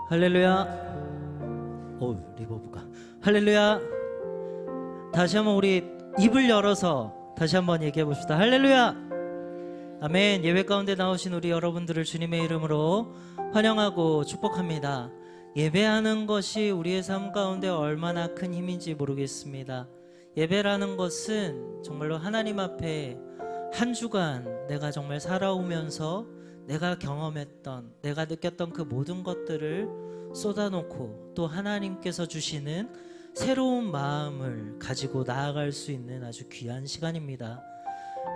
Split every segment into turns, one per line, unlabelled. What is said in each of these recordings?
할렐루야. 오, 리버브가. 할렐루야. 다시 한번 우리 입을 열어서 다시 한번 얘기해 봅시다. 할렐루야. 아멘. 예배 가운데 나오신 우리 여러분들을 주님의 이름으로 환영하고 축복합니다. 예배하는 것이 우리의 삶 가운데 얼마나 큰 힘인지 모르겠습니다. 예배라는 것은 정말로 하나님 앞에 한 주간 내가 정말 살아오면서 내가 경험했던, 내가 느꼈던 그 모든 것들을 쏟아놓고 또 하나님께서 주시는 새로운 마음을 가지고 나아갈 수 있는 아주 귀한 시간입니다.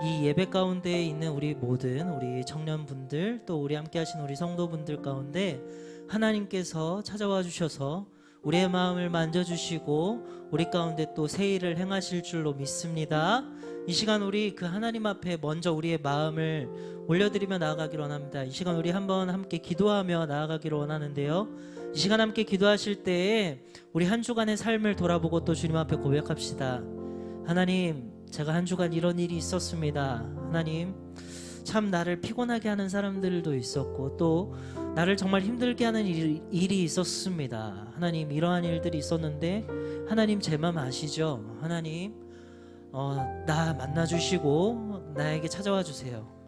이 예배 가운데 있는 우리 모든 우리 청년분들, 또 우리 함께 하신 우리 성도분들 가운데 하나님께서 찾아와 주셔서 우리의 마음을 만져주시고 우리 가운데 또 새 일을 행하실 줄로 믿습니다. 이 시간 우리 그 하나님 앞에 먼저 우리의 마음을 올려드리며 나아가기를 원합니다. 이 시간 우리 한번 함께 기도하며 나아가기를 원하는데요, 이 시간 함께 기도하실 때에 우리 한 주간의 삶을 돌아보고 또 주님 앞에 고백합시다. 하나님, 제가 한 주간 이런 일이 있었습니다. 하나님, 참 나를 피곤하게 하는 사람들도 있었고 또 나를 정말 힘들게 하는 일이 있었습니다. 하나님, 이러한 일들이 있었는데 하나님 제 마음 아시죠? 하나님, 나 만나주시고 나에게 찾아와 주세요.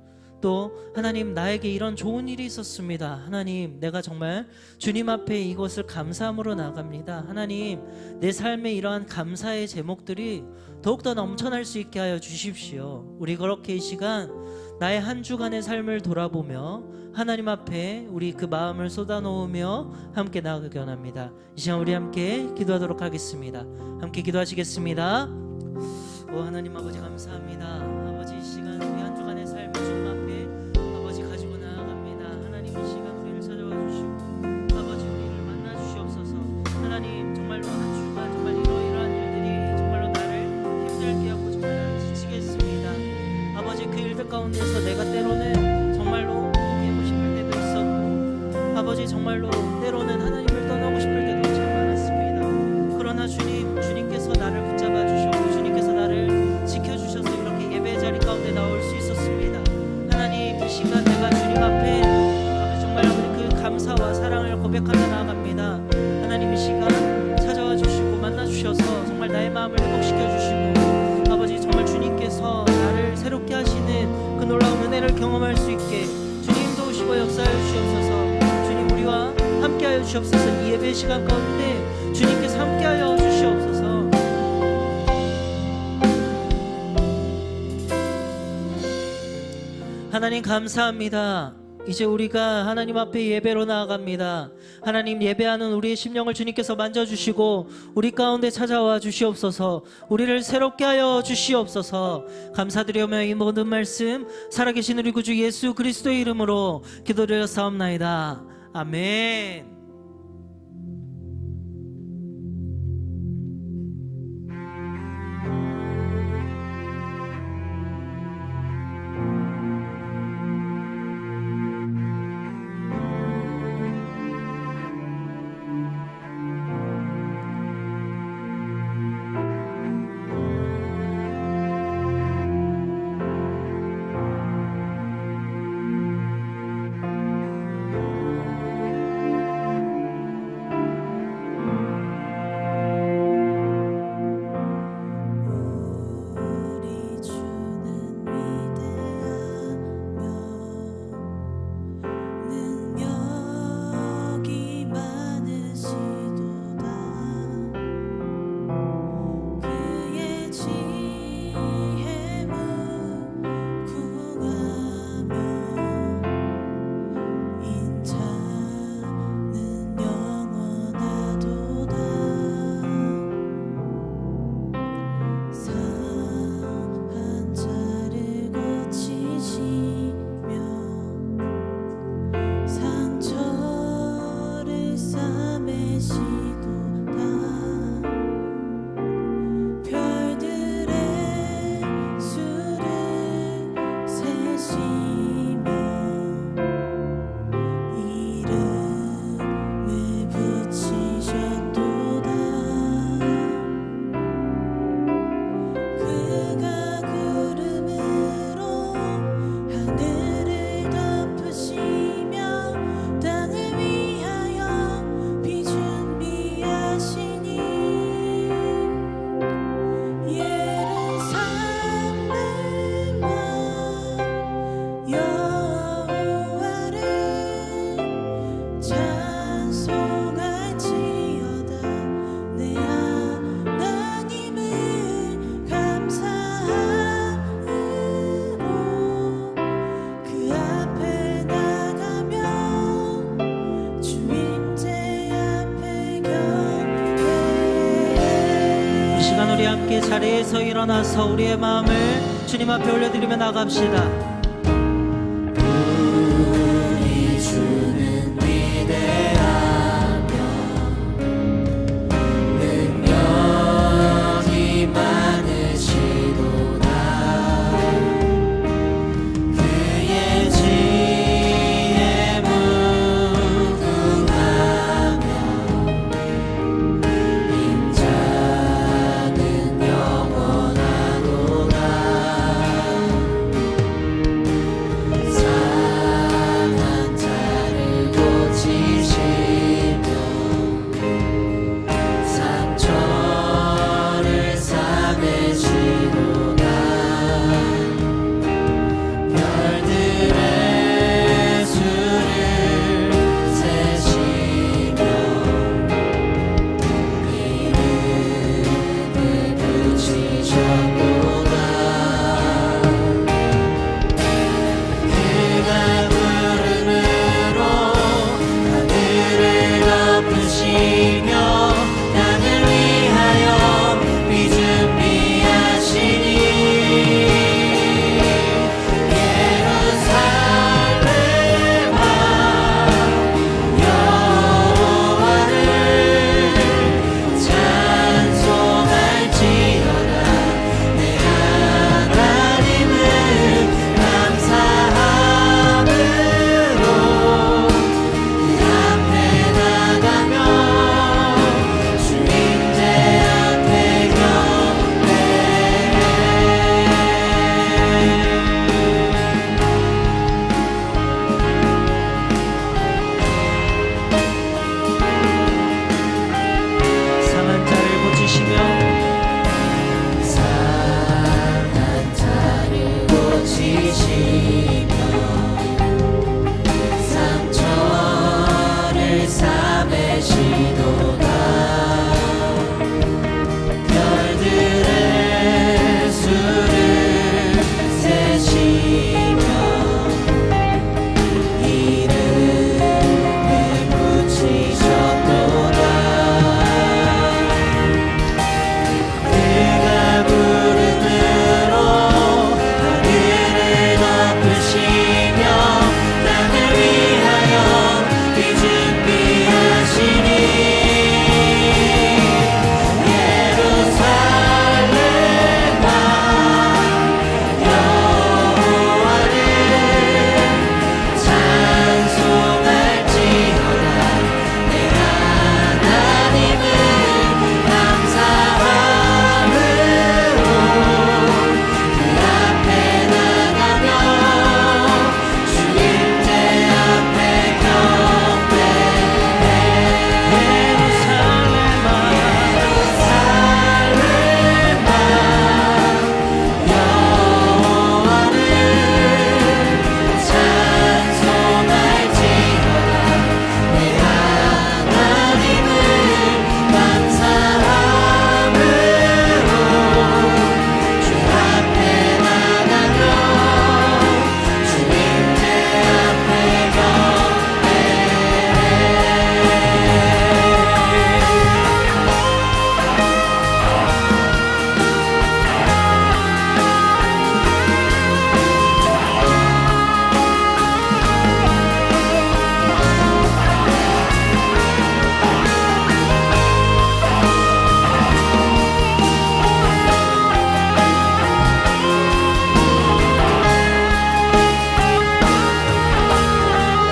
또 하나님, 나에게 이런 좋은 일이 있었습니다. 하나님, 내가 정말 주님 앞에 이것을 감사함으로 나갑니다. 하나님, 내 삶에 이러한 감사의 제목들이 더욱더 넘쳐날 수 있게 하여 주십시오. 우리 그렇게 이 시간 나의 한 주간의 삶을 돌아보며 하나님 앞에 우리 그 마음을 쏟아놓으며 함께 나아가기 원합니다. 이 시간 우리 함께 기도하도록 하겠습니다. 함께 기도하시겠습니다. 오 하나님 아버지, 감사합니다. 아버지, 이 시간 우리 한 주간의 삶을 주님 앞에 아버지 가지고 나아갑니다. 하나님, 이 시간 우리를 찾아와 주시고 아버지 우리를 만나 주시옵소서. 하나님, 정말로 한 주간 정말 이러이러한 일들이 정말로 나를 힘들게 하고 정말 나를 지치게 했습니다. 아버지, 그 일들 가운데서 내가 때로는 정말로 포기하고 싶을 때도 있었고 아버지, 정말로 때로는 하나님을 떠나고 싶을 때도 참 많았습니다. 그러나 주님께서 나를 붙잡아 주셨고 주님께서 나를 지켜주셔서 이렇게 예배 자리 가운데 나올 수 있었습니다. 하나님, 이 시간 내가 주님 앞에 아버지 정말 그 감사와 사랑을 고백하며 나아갑니다. 하나님, 이 시간 찾아와 주시고 만나 주셔서 정말 나의 마음을 회복시켜 주시고 아버지, 정말 주님께서 나를 새롭게 하시는 그 놀라운 은혜를 경험할 수 있게 주님 도우시고 역사하여 주시옵소서. 주님, 우리와 함께하여 주시옵소서. 이 예배 시간 가운데 주님께서 함께하여 주시옵소서. 하나님, 감사합니다. 이제 우리가 하나님 앞에 예배로 나아갑니다. 하나님, 예배하는 우리의 심령을 주님께서 만져주시고 우리 가운데 찾아와 주시옵소서. 우리를 새롭게 하여 주시옵소서. 감사드리며 이 모든 말씀 살아계신 우리 구주 예수 그리스도의 이름으로 기도드렸사옵나이다. 아멘. 시간 우리 함께 자리에서 일어나서 우리의 마음을 주님 앞에 올려드리며 나갑시다.
우리 주는 위대하며 능력이 많으시도다. 그의 지혜 무궁하며 인자는 영원하도다. 상한 자를 고치시며 상처를 싸매시도다. 별들의 수를 세시며 이름을 붙이셨도다. 그가 구름으로 하늘을 덮으시며 땅을 위하여 비 준비하시니 예루살렘아 여호와를 찬송할지어다. 내 하나님을 감사함으로 그 앞에 나가며 주님제 앞에
상한 자를 고치시며
상한 자를 고치시며 상처를 싸매시도다. 별들의 수를 세시며 이름을 붙이셨도다. 그가 구름으로 하늘을 덮으시며 땅을 위하여 비 준비하시니 예루살렘아 여호와를 찬송할지어다. 내 하나님을 감사함으로 그 앞에 나가며 주님제 앞에 경배해. 예루살렘아 여호와를 찬송할지어다. 내 하나님을 감사함으로 주 앞에 나가며 주님제 앞에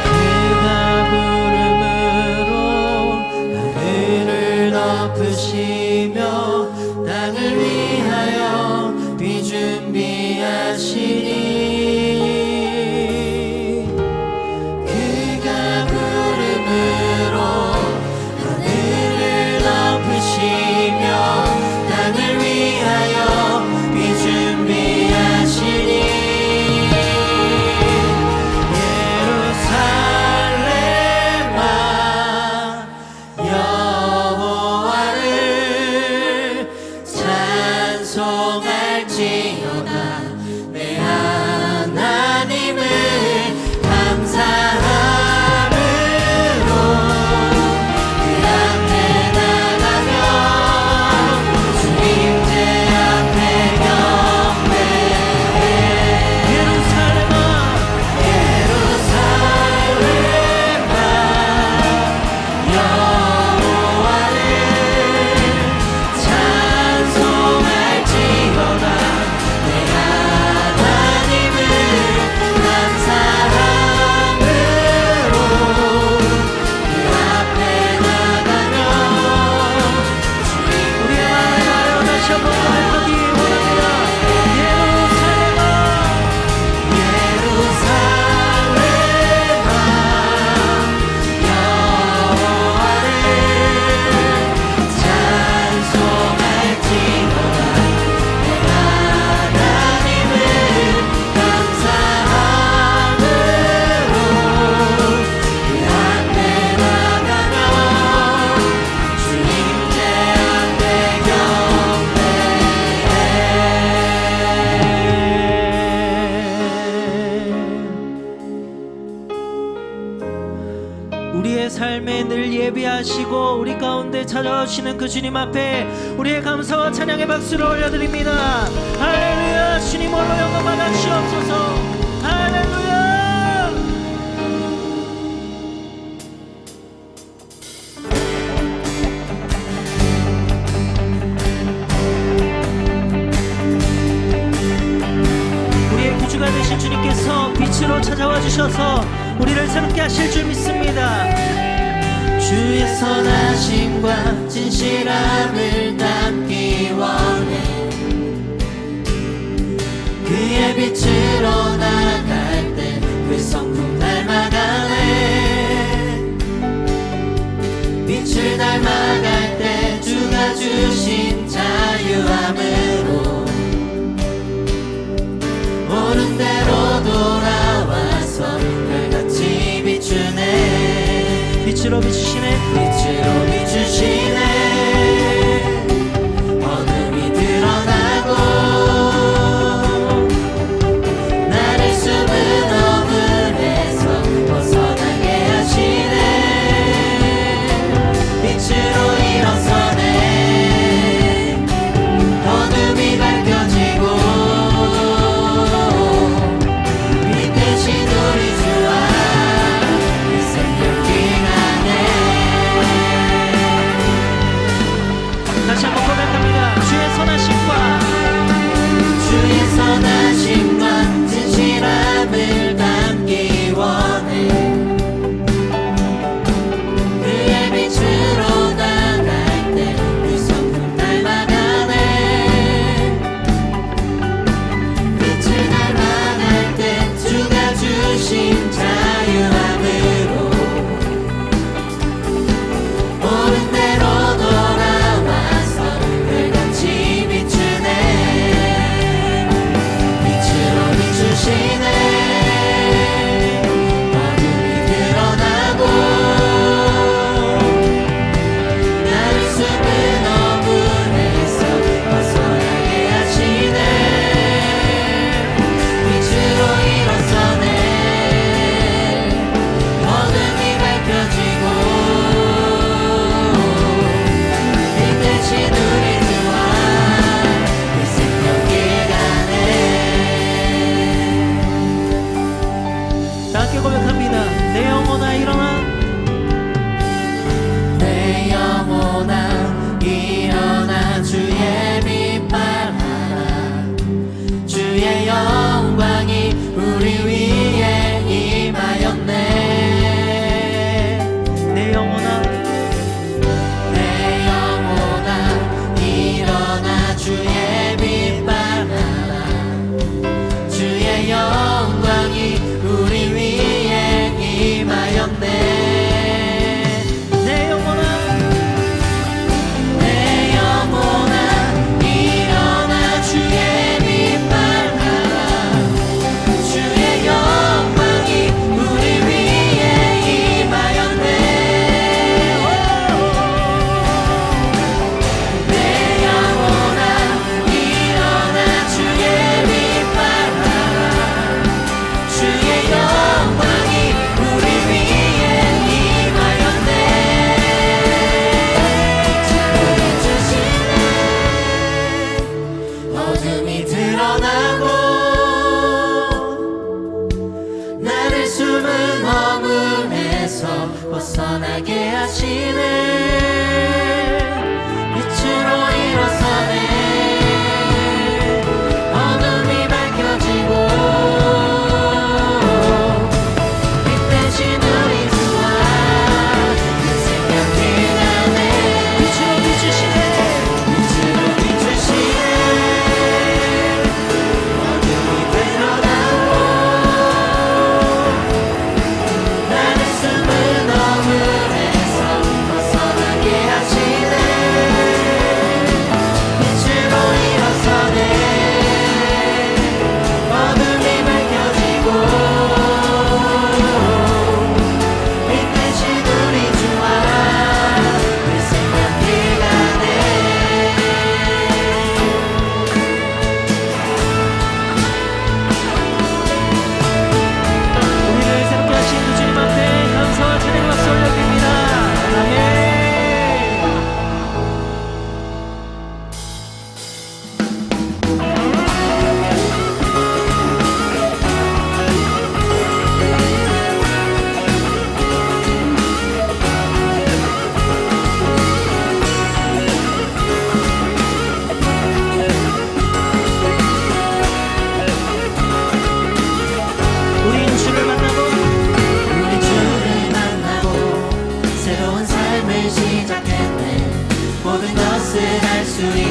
그가 구름으로 하늘을 덮으시며 땅을 위하여 비 준비하시니 그가 구름으로 하늘을 덮으시며 땅을 위하여 비 준비하시니 예루살렘아 여호와를 찬송할지어다. 내 하나님을 감사함으로 그 앞에 나가며 주님제
하시고 우리 가운데 찾아오시는 그 주님 앞에 우리의 감사와 찬양의 박수를 올려드립니다. 할렐루야. 주님 홀로 영광 받아 주옵소서. 할렐루야. 우리의 구주가 되신 주님께서 빛으로 찾아와 주셔서 우리를 새롭게 하실 줄 믿습니다.
주의 선하심과 진실함을 담기 원해. 그의 빛으로 나갈 때 그 성품 닮아가네. 빛을 닮아갈 때 주가 주신 자유함으로 옳은 대로 돌아와서 별같이 비추네.
빛으로 비추시네.
빛으로 비추시네. 어둠이 드러나고 나를 숨은 어둠에서 벗어나게 하시네. 빛으로 일어서네. 어둠이 밝혀지고 빛 대신 우리 주와 그 생명이 나네.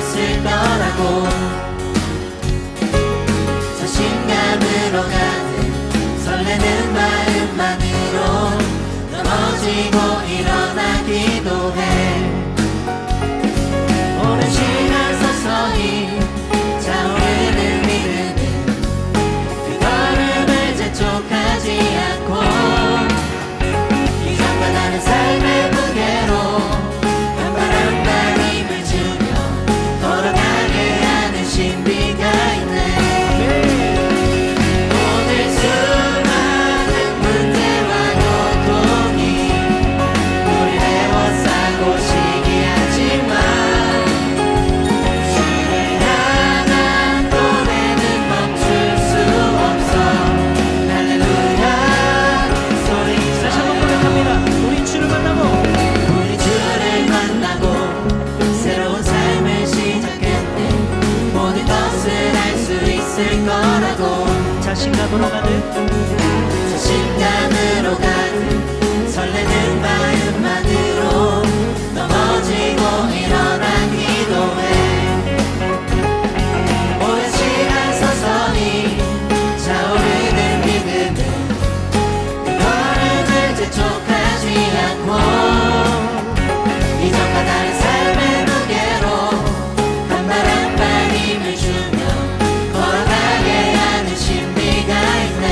있을 거라고 자신감으로 가득 설레는 마음만으로 넘어지고 일어나기도 해 오랜 시간 서서히 차오르는 믿음은 그 걸음을 재촉하지 않고 이전과 다른 삶의 무게로 한 발 한 발 힘을 주며 걸어가게 하는 신비가 있네 오늘 수많은 문제와 고통이 우리를 에워싸고 시기하지만 주를 향한 노래는 멈출 수 없어 할렐루야 소리
다시 한번 고백합니다. 우리 주를 만나고
우리 주를 만나고 새로운 삶을 시작할 때 모든 것을 알 수 있을 거라고
자신감으로 가득
자신감으로 가득 설레는 마음만으로 넘어지고 일어나기도 해 오랜 시간 서서히 차오르는 믿음은 그 걸음을 재촉하지 않고 이전과 다른 삶의 무게로 한 발 한 발 힘을 주며 걸어가게 하는 신비가 있네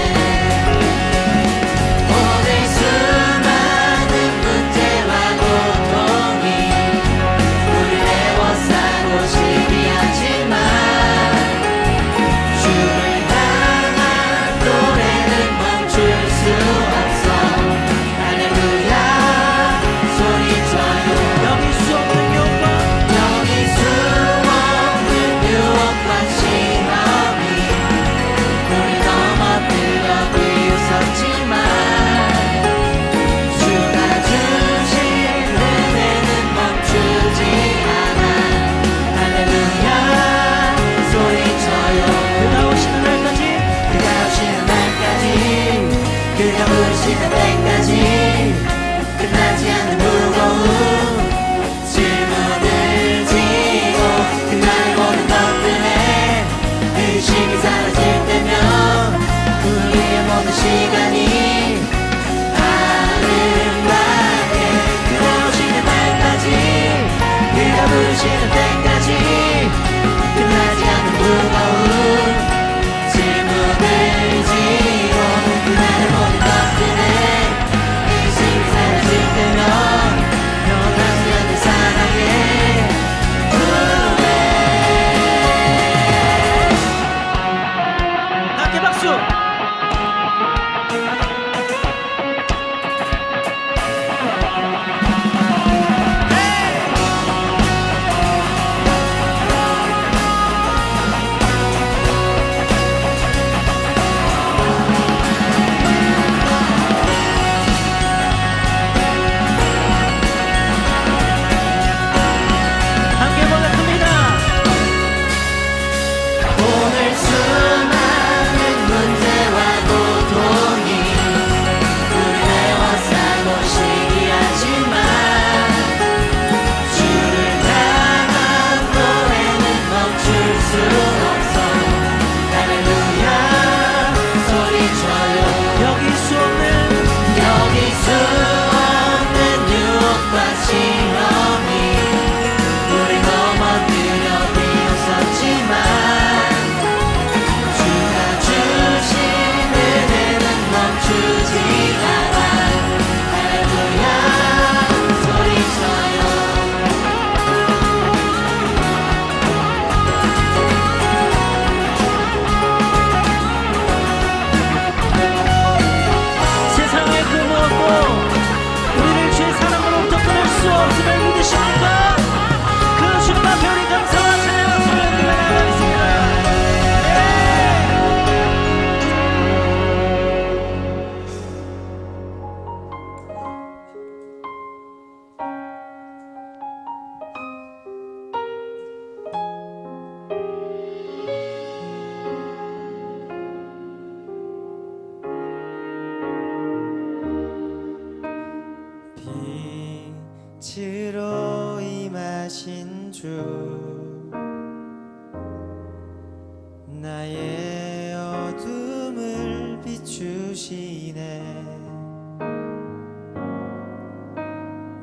나의 어둠을 비추시네.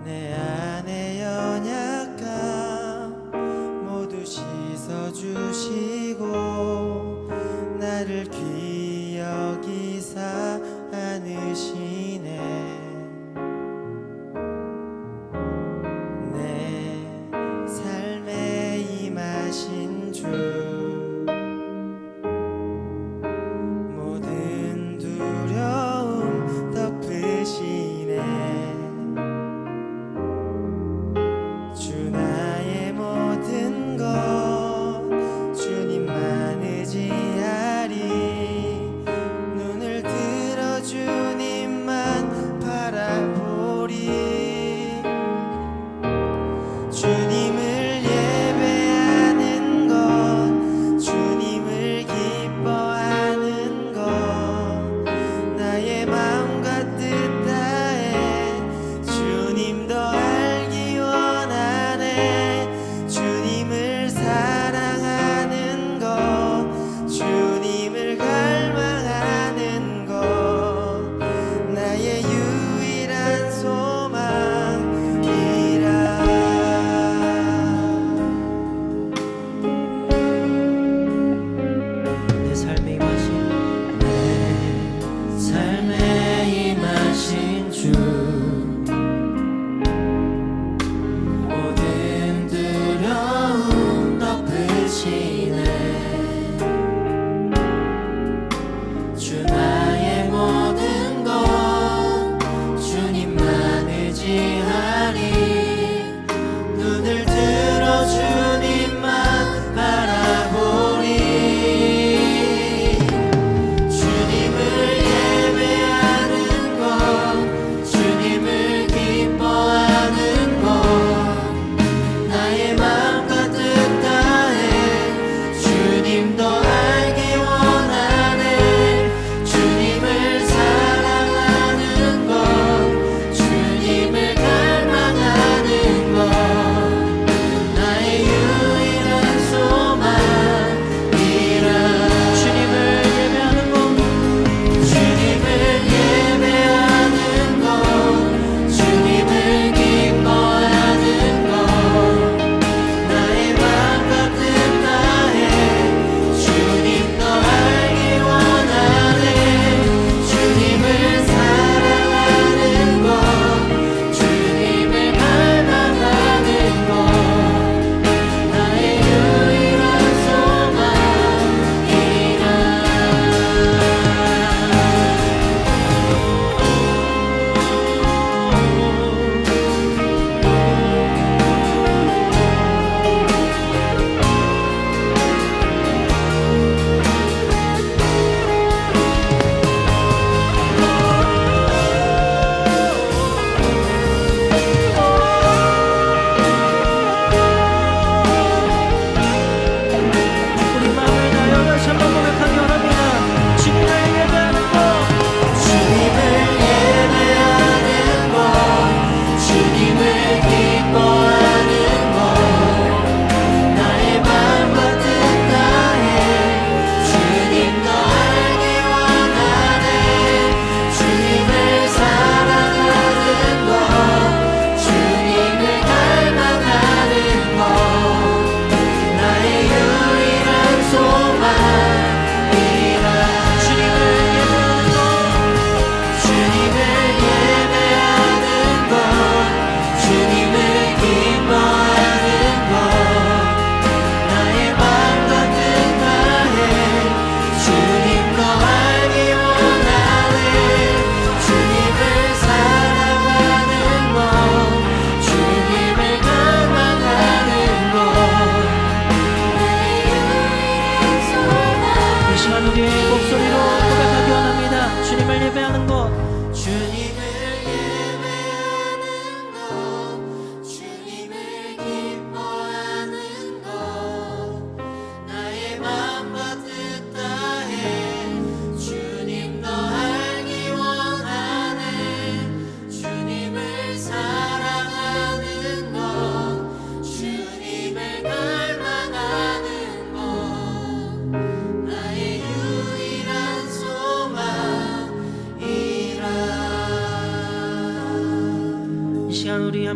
내 안의 연약함 모두 씻어주시고 나를 귀히 여기사 안으시네. 내 삶에 임하신 주 모든 두려움 덮으시네. 주 나의 모든 것 주님만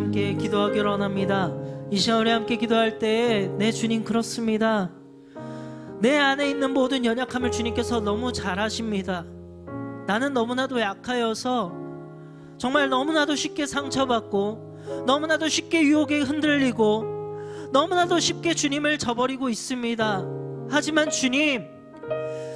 함께 기도하기를 원합니다. 이 시간 우리 함께 기도할 때 내 주님 그렇습니다. 내 안에 있는 모든 연약함을 주님께서 너무 잘 아십니다. 나는 너무나도 약하여서 정말 너무나도 쉽게 상처받고 너무나도 쉽게 유혹에 흔들리고 너무나도 쉽게 주님을 저버리고 있습니다. 하지만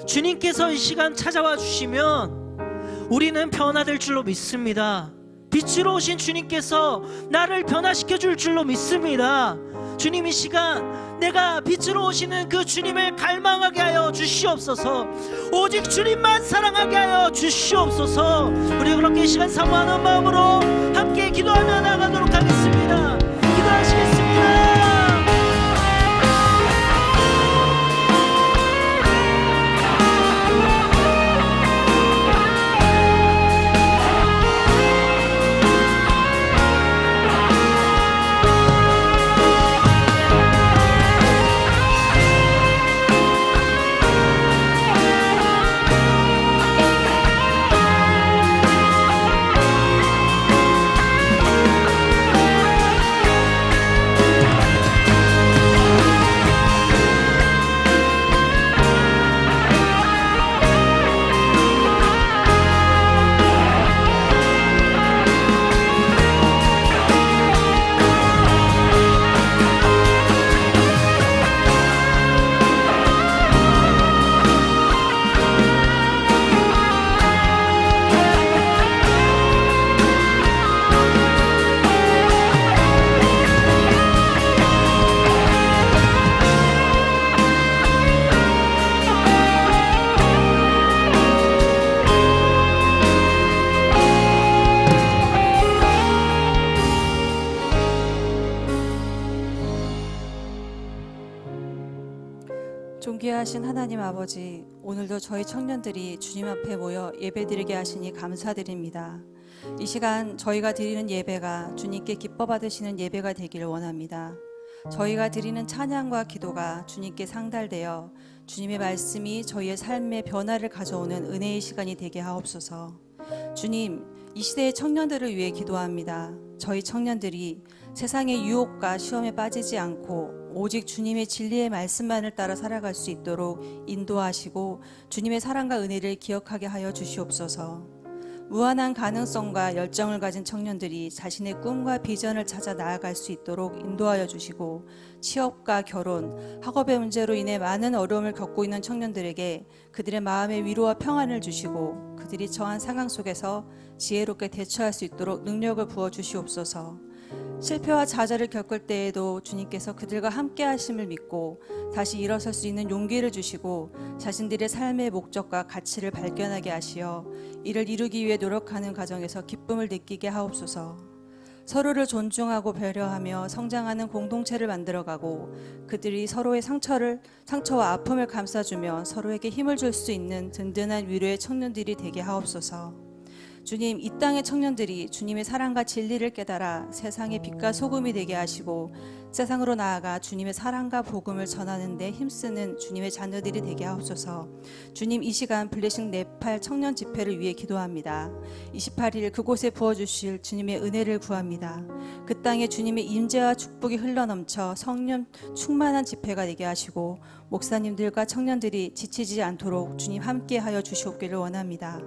주님께서 이 시간 찾아와 주시면 우리는 변화될 줄로 믿습니다. 빛으로 오신 주님께서 나를 변화시켜 줄 줄로 믿습니다. 주님, 이 시간 내가 빛으로 오시는 그 주님을 갈망하게 하여 주시옵소서. 오직 주님만 사랑하게 하여 주시옵소서. 우리 그렇게 이 시간 사모하는 마음으로 함께 기도하며 나가도록 하겠습니다. 기도하시겠습니다.
존귀하신 하나님 아버지, 오늘도 저희 청년들이 주님 앞에 모여 예배드리게 하시니 감사드립니다. 이 시간 저희가 드리는 예배가 주님께 기뻐 받으시는 예배가 되기를 원합니다. 저희가 드리는 찬양과 기도가 주님께 상달되어 주님의 말씀이 저희의 삶의 변화를 가져오는 은혜의 시간이 되게 하옵소서. 주님, 이 시대의 청년들을 위해 기도합니다. 저희 청년들이 세상의 유혹과 시험에 빠지지 않고 오직 주님의 진리의 말씀만을 따라 살아갈 수 있도록 인도하시고 주님의 사랑과 은혜를 기억하게 하여 주시옵소서. 무한한 가능성과 열정을 가진 청년들이 자신의 꿈과 비전을 찾아 나아갈 수 있도록 인도하여 주시고, 취업과 결혼, 학업의 문제로 인해 많은 어려움을 겪고 있는 청년들에게 그들의 마음의 위로와 평안을 주시고 그들이 처한 상황 속에서 지혜롭게 대처할 수 있도록 능력을 부어 주시옵소서. 실패와 좌절을 겪을 때에도 주님께서 그들과 함께 하심을 믿고 다시 일어설 수 있는 용기를 주시고 자신들의 삶의 목적과 가치를 발견하게 하시어 이를 이루기 위해 노력하는 과정에서 기쁨을 느끼게 하옵소서. 서로를 존중하고 배려하며 성장하는 공동체를 만들어가고 그들이 서로의 상처와 아픔을 감싸주며 서로에게 힘을 줄 수 있는 든든한 위로의 청년들이 되게 하옵소서. 주님, 이 땅의 청년들이 주님의 사랑과 진리를 깨달아 세상의 빛과 소금이 되게 하시고 세상으로 나아가 주님의 사랑과 복음을 전하는 데 힘쓰는 주님의 자녀들이 되게 하옵소서. 주님, 이 시간 블레싱 네팔 청년 집회를 위해 기도합니다. 28일 그곳에 부어주실 주님의 은혜를 구합니다. 그 땅에 주님의 임재와 축복이 흘러넘쳐 성령 충만한 집회가 되게 하시고 목사님들과 청년들이 지치지 않도록 주님 함께하여 주시옵기를 원합니다.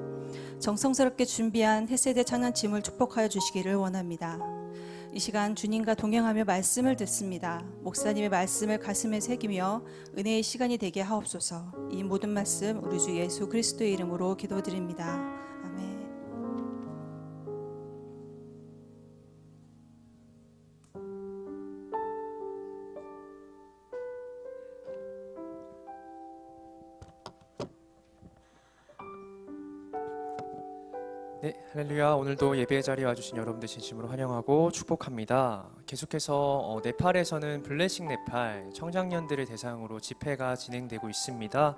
정성스럽게 준비한 햇세대 청년팀을 축복하여 주시기를 원합니다. 이 시간 주님과 동행하며 말씀을 듣습니다. 목사님의 말씀을 가슴에 새기며 은혜의 시간이 되게 하옵소서. 이 모든 말씀 우리 주 예수 그리스도의 이름으로 기도드립니다. 아멘.
네, 할렐루야. 오늘도 예배 자리에 와주신 여러분들 진심으로 환영하고 축복합니다. 계속해서 네팔에서는 블레싱 네팔 청장년들을 대상으로 집회가 진행되고 있습니다.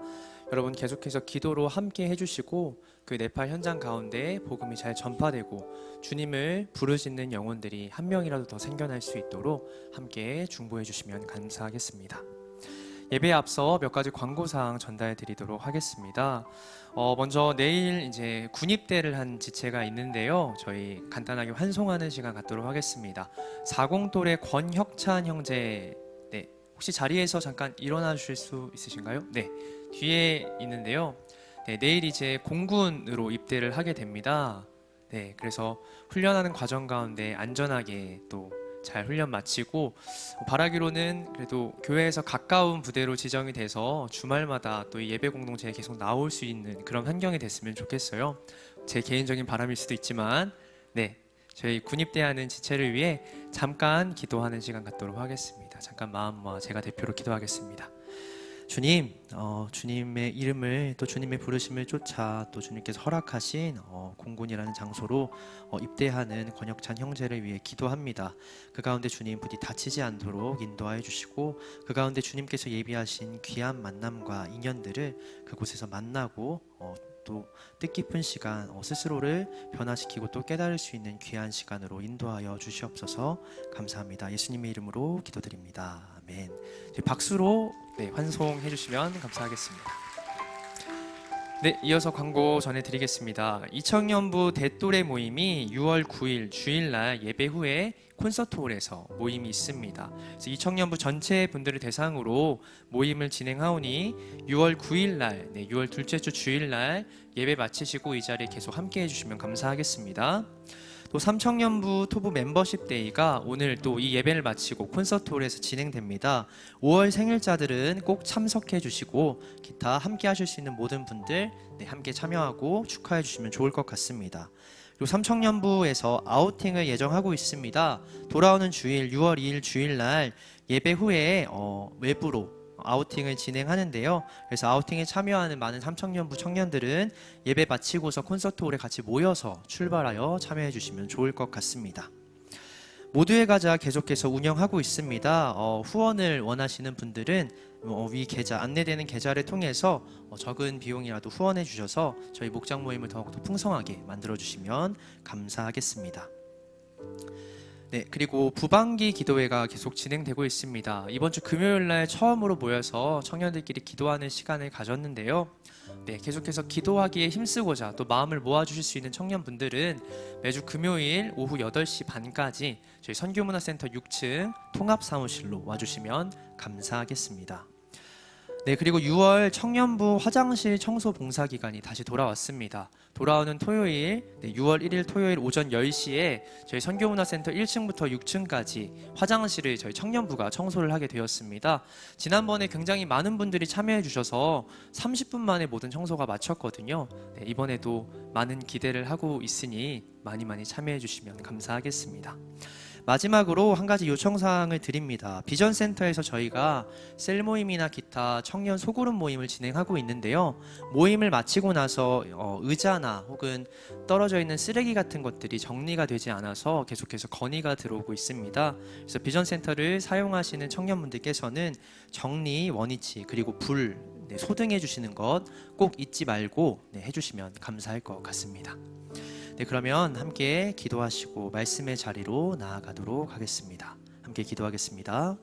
여러분 계속해서 기도로 함께 해주시고 그 네팔 현장 가운데 복음이 잘 전파되고 주님을 부르짖는 영혼들이 한 명이라도 더 생겨날 수 있도록 함께 중보해 주시면 감사하겠습니다. 예배에 앞서 몇 가지 광고사항 전달해 드리도록 하겠습니다. 먼저 내일 이제 군입대를 한 지체가 있는데요. 저희 간단하게 환송하는 시간 갖도록 하겠습니다. 40돌의 권혁찬 형제, 네, 혹시 자리에서 잠깐 일어나 주실 수 있으신가요? 네, 뒤에 있는데요. 네, 내일 이제 공군으로 입대를 하게 됩니다. 네, 그래서 훈련하는 과정 가운데 안전하게 또 잘 훈련 마치고 바라기로는 그래도 교회에서 가까운 부대로 지정이 돼서 주말마다 또 이 예배 공동체에 계속 나올 수 있는 그런 환경이 됐으면 좋겠어요. 제 개인적인 바람일 수도 있지만 네, 저희 군입대하는 지체를 위해 잠깐 기도하는 시간 갖도록 하겠습니다. 잠깐 마음 모아 제가 대표로 기도하겠습니다. 주님, 주님의 이름을 또 주님의 부르심을 쫓아 또 주님께서 허락하신 공군이라는 장소로 입대하는 권혁찬 형제를 위해 기도합니다. 그 가운데 주님 부디 다치지 않도록 인도하여 주시고 그 가운데 주님께서 예비하신 귀한 만남과 인연들을 그곳에서 만나고 또 뜻깊은 시간 스스로를 변화시키고 또 깨달을 수 있는 귀한 시간으로 인도하여 주시옵소서. 감사합니다. 예수님의 이름으로 기도드립니다. 아멘. 박수로 환송해 주시면 감사하겠습니다. 네, 이어서 광고 전해드리겠습니다. 이청년부 대또래 모임이 6월 9일 주일날 예배 후에 콘서트홀에서 모임이 있습니다. 그래서 이청년부 전체 분들을 대상으로 모임을 진행하오니 6월 9일날, 6월 둘째 주 주일날 예배 마치시고 이 자리에 계속 함께 해주시면 감사하겠습니다. 또 삼청년부 토부 멤버십 데이가 오늘 또 이 예배를 마치고 콘서트홀에서 진행됩니다. 5월 생일자들은 꼭 참석해 주시고 기타 함께 하실 수 있는 모든 분들 함께 참여하고 축하해 주시면 좋을 것 같습니다. 그리고 삼청년부에서 아우팅을 예정하고 있습니다. 돌아오는 주일 6월 2일 주일날 예배 후에 외부로 아우팅을 진행하는데요. 그래서 아우팅에 참여하는 많은 삼청년부 청년들은 예배 마치고서 콘서트홀에 같이 모여서 출발하여 참여해 주시면 좋을 것 같습니다. 모두의 가자 계속해서 운영하고 있습니다. 후원을 원하시는 분들은 위 계좌, 안내되는 계좌를 통해서 적은 비용이라도 후원해 주셔서 저희 목장 모임을 더욱더 풍성하게 만들어 주시면 감사하겠습니다. 네, 그리고 부반기 기도회가 계속 진행되고 있습니다. 이번 주 금요일 날 처음으로 모여서 청년들끼리 기도하는 시간을 가졌는데요. 네, 계속해서 기도하기에 힘쓰고자 또 마음을 모아주실 수 있는 청년분들은 매주 금요일 오후 8시 반까지 저희 선교문화센터 6층 통합사무실로 와주시면 감사하겠습니다. 네, 그리고 6월 청년부 화장실 청소 봉사 기간이 다시 돌아왔습니다. 돌아오는 토요일, 6월 1일 토요일 오전 10시에 저희 선교문화센터 1층부터 6층까지 화장실을 저희 청년부가 청소를 하게 되었습니다. 지난번에 굉장히 많은 분들이 참여해 주셔서 30분 만에 모든 청소가 마쳤거든요. 네, 이번에도 많은 기대를 하고 있으니 많이 참여해 주시면 감사하겠습니다. 마지막으로 한 가지 요청사항을 드립니다. 비전센터에서 저희가 셀 모임이나 기타 청년 소그룹 모임을 진행하고 있는데요. 모임을 마치고 나서 의자나 혹은 떨어져 있는 쓰레기 같은 것들이 정리가 되지 않아서 계속해서 건의가 들어오고 있습니다. 그래서 비전센터를 사용하시는 청년분들께서는 정리, 원위치, 그리고 불 소등해 주시는 것 꼭 잊지 말고 해주시면 감사할 것 같습니다. 네, 그러면 함께 기도하시고 말씀의 자리로 나아가도록 하겠습니다. 함께 기도하겠습니다.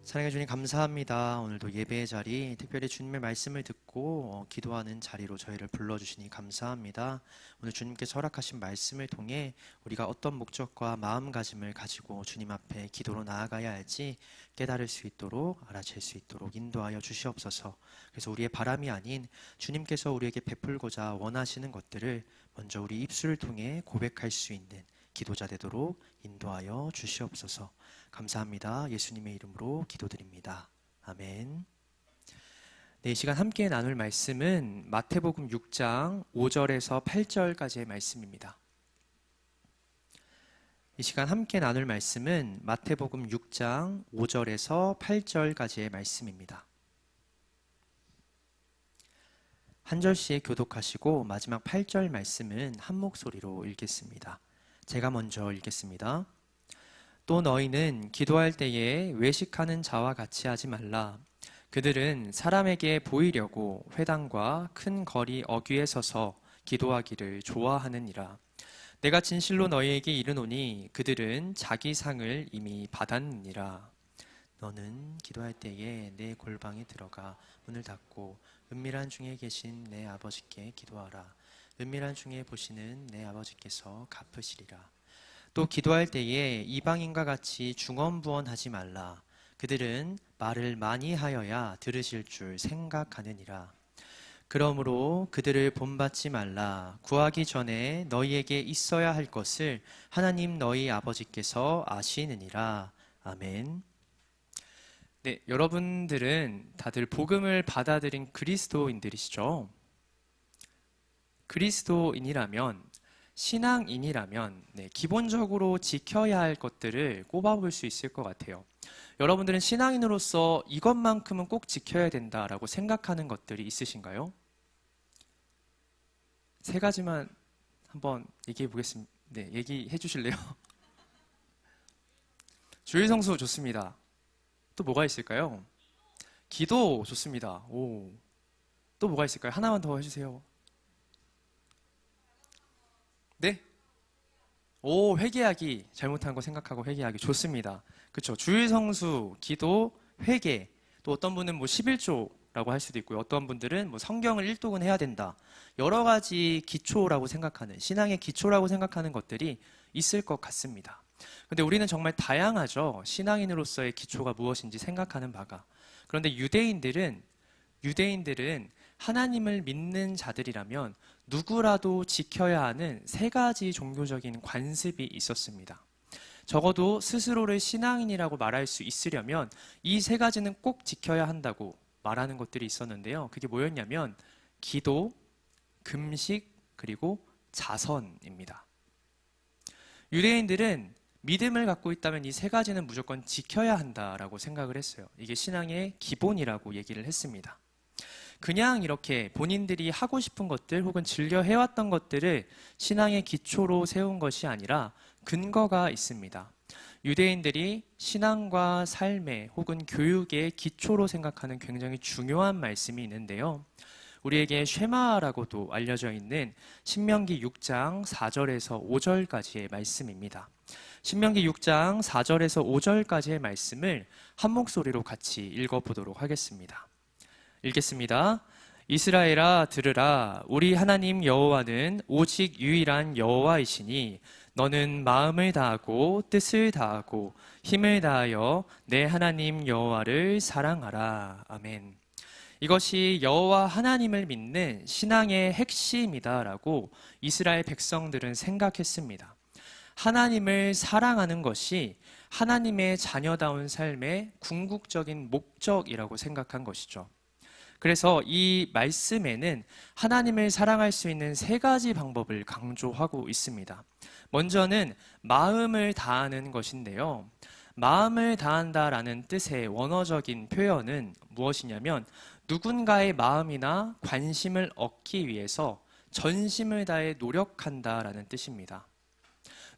사랑해 주님 감사합니다. 오늘도 예배의 자리, 특별히 주님의 말씀을 듣고 기도하는 자리로 저희를 불러주시니 감사합니다. 오늘 주님께서 허락하신 말씀을 통해 우리가 어떤 목적과 마음가짐을 가지고 주님 앞에 기도로 나아가야 할지 깨달을 수 있도록, 알아챌 수 있도록 인도하여 주시옵소서. 그래서 우리의 바람이 아닌 주님께서 우리에게 베풀고자 원하시는 것들을 먼저 우리 입술을 통해 고백할 수 있는 기도자 되도록 인도하여 주시옵소서. 감사합니다. 예수님의 이름으로 기도드립니다. 아멘. 네, 이 시간 함께 나눌 말씀은 마태복음 6장 5절에서 8절까지의 말씀입니다. 이 시간 함께 나눌 말씀은 마태복음 6장 5절에서 8절까지의 말씀입니다. 한 절씩 교독하시고 마지막 8절 말씀은 한 목소리로 읽겠습니다. 제가 먼저 읽겠습니다. 또 너희는 기도할 때에 외식하는 자와 같이 하지 말라. 그들은 사람에게 보이려고 회당과 큰 거리 어귀에 서서 기도하기를 좋아하느니라. 내가 진실로 너희에게 이르노니 그들은 자기 상을 이미 받았느니라. 너는 기도할 때에 내 골방에 들어가 문을 닫고 은밀한 중에 계신 내 아버지께 기도하라. 은밀한 중에 보시는 내 아버지께서 갚으시리라. 또 기도할 때에 이방인과 같이 중언부언하지 말라. 그들은 말을 많이 하여야 들으실 줄 생각하느니라. 그러므로 그들을 본받지 말라. 구하기 전에 너희에게 있어야 할 것을 하나님 너희 아버지께서 아시느니라. 아멘. 네, 여러분들은 다들 복음을 받아들인 그리스도인들이시죠? 그리스도인이라면, 신앙인이라면 기본적으로 지켜야 할 것들을 꼽아볼 수 있을 것 같아요. 여러분들은 신앙인으로서 이것만큼은 꼭 지켜야 된다라고 생각하는 것들이 있으신가요? 3가지만 한번 얘기해 보겠습니다. 네, 얘기해 주실래요? 주일 성수 좋습니다. 또 뭐가 있을까요? 기도 좋습니다. 오, 또 뭐가 있을까요? 하나만 더 해주세요. 네? 오, 회개하기. 잘못한 거 생각하고 회개하기. 좋습니다. 그렇죠. 주일 성수, 기도, 회개. 또 어떤 분은 뭐 11조라고 할 수도 있고요. 어떤 분들은 뭐 성경을 일독은 해야 된다. 여러 가지 기초라고 생각하는, 신앙의 기초라고 생각하는 것들이 있을 것 같습니다. 근데 우리는 정말 다양하죠. 신앙인으로서의 기초가 무엇인지 생각하는 바가. 그런데 유대인들은 하나님을 믿는 자들이라면 누구라도 지켜야 하는 3가지 종교적인 관습이 있었습니다. 적어도 스스로를 신앙인이라고 말할 수 있으려면 이 3가지는 꼭 지켜야 한다고 말하는 것들이 있었는데요. 그게 뭐였냐면 기도, 금식, 그리고 자선입니다. 유대인들은 믿음을 갖고 있다면 이 3가지는 무조건 지켜야 한다라고 생각을 했어요. 이게 신앙의 기본이라고 얘기를 했습니다. 그냥 이렇게 본인들이 하고 싶은 것들 혹은 즐겨 해왔던 것들을 신앙의 기초로 세운 것이 아니라 근거가 있습니다. 유대인들이 신앙과 삶의 혹은 교육의 기초로 생각하는 굉장히 중요한 말씀이 있는데요. 우리에게 쉐마라고도 알려져 있는 신명기 6장 4절에서 5절까지의 말씀입니다. 신명기 6장 4절에서 5절까지의 말씀을 한 목소리로 같이 읽어보도록 하겠습니다. 읽겠습니다. 이스라엘아 들으라. 우리 하나님 여호와는 오직 유일한 여호와이시니 너는 마음을 다하고 뜻을 다하고 힘을 다하여 내 하나님 여호와를 사랑하라. 아멘. 이것이 여호와 하나님을 믿는 신앙의 핵심이다라고 이스라엘 백성들은 생각했습니다. 하나님을 사랑하는 것이 하나님의 자녀다운 삶의 궁극적인 목적이라고 생각한 것이죠. 그래서 이 말씀에는 하나님을 사랑할 수 있는 3가지 방법을 강조하고 있습니다. 먼저는 마음을 다하는 것인데요. 마음을 다한다라는 뜻의 원어적인 표현은 무엇이냐면 누군가의 마음이나 관심을 얻기 위해서 전심을 다해 노력한다라는 뜻입니다.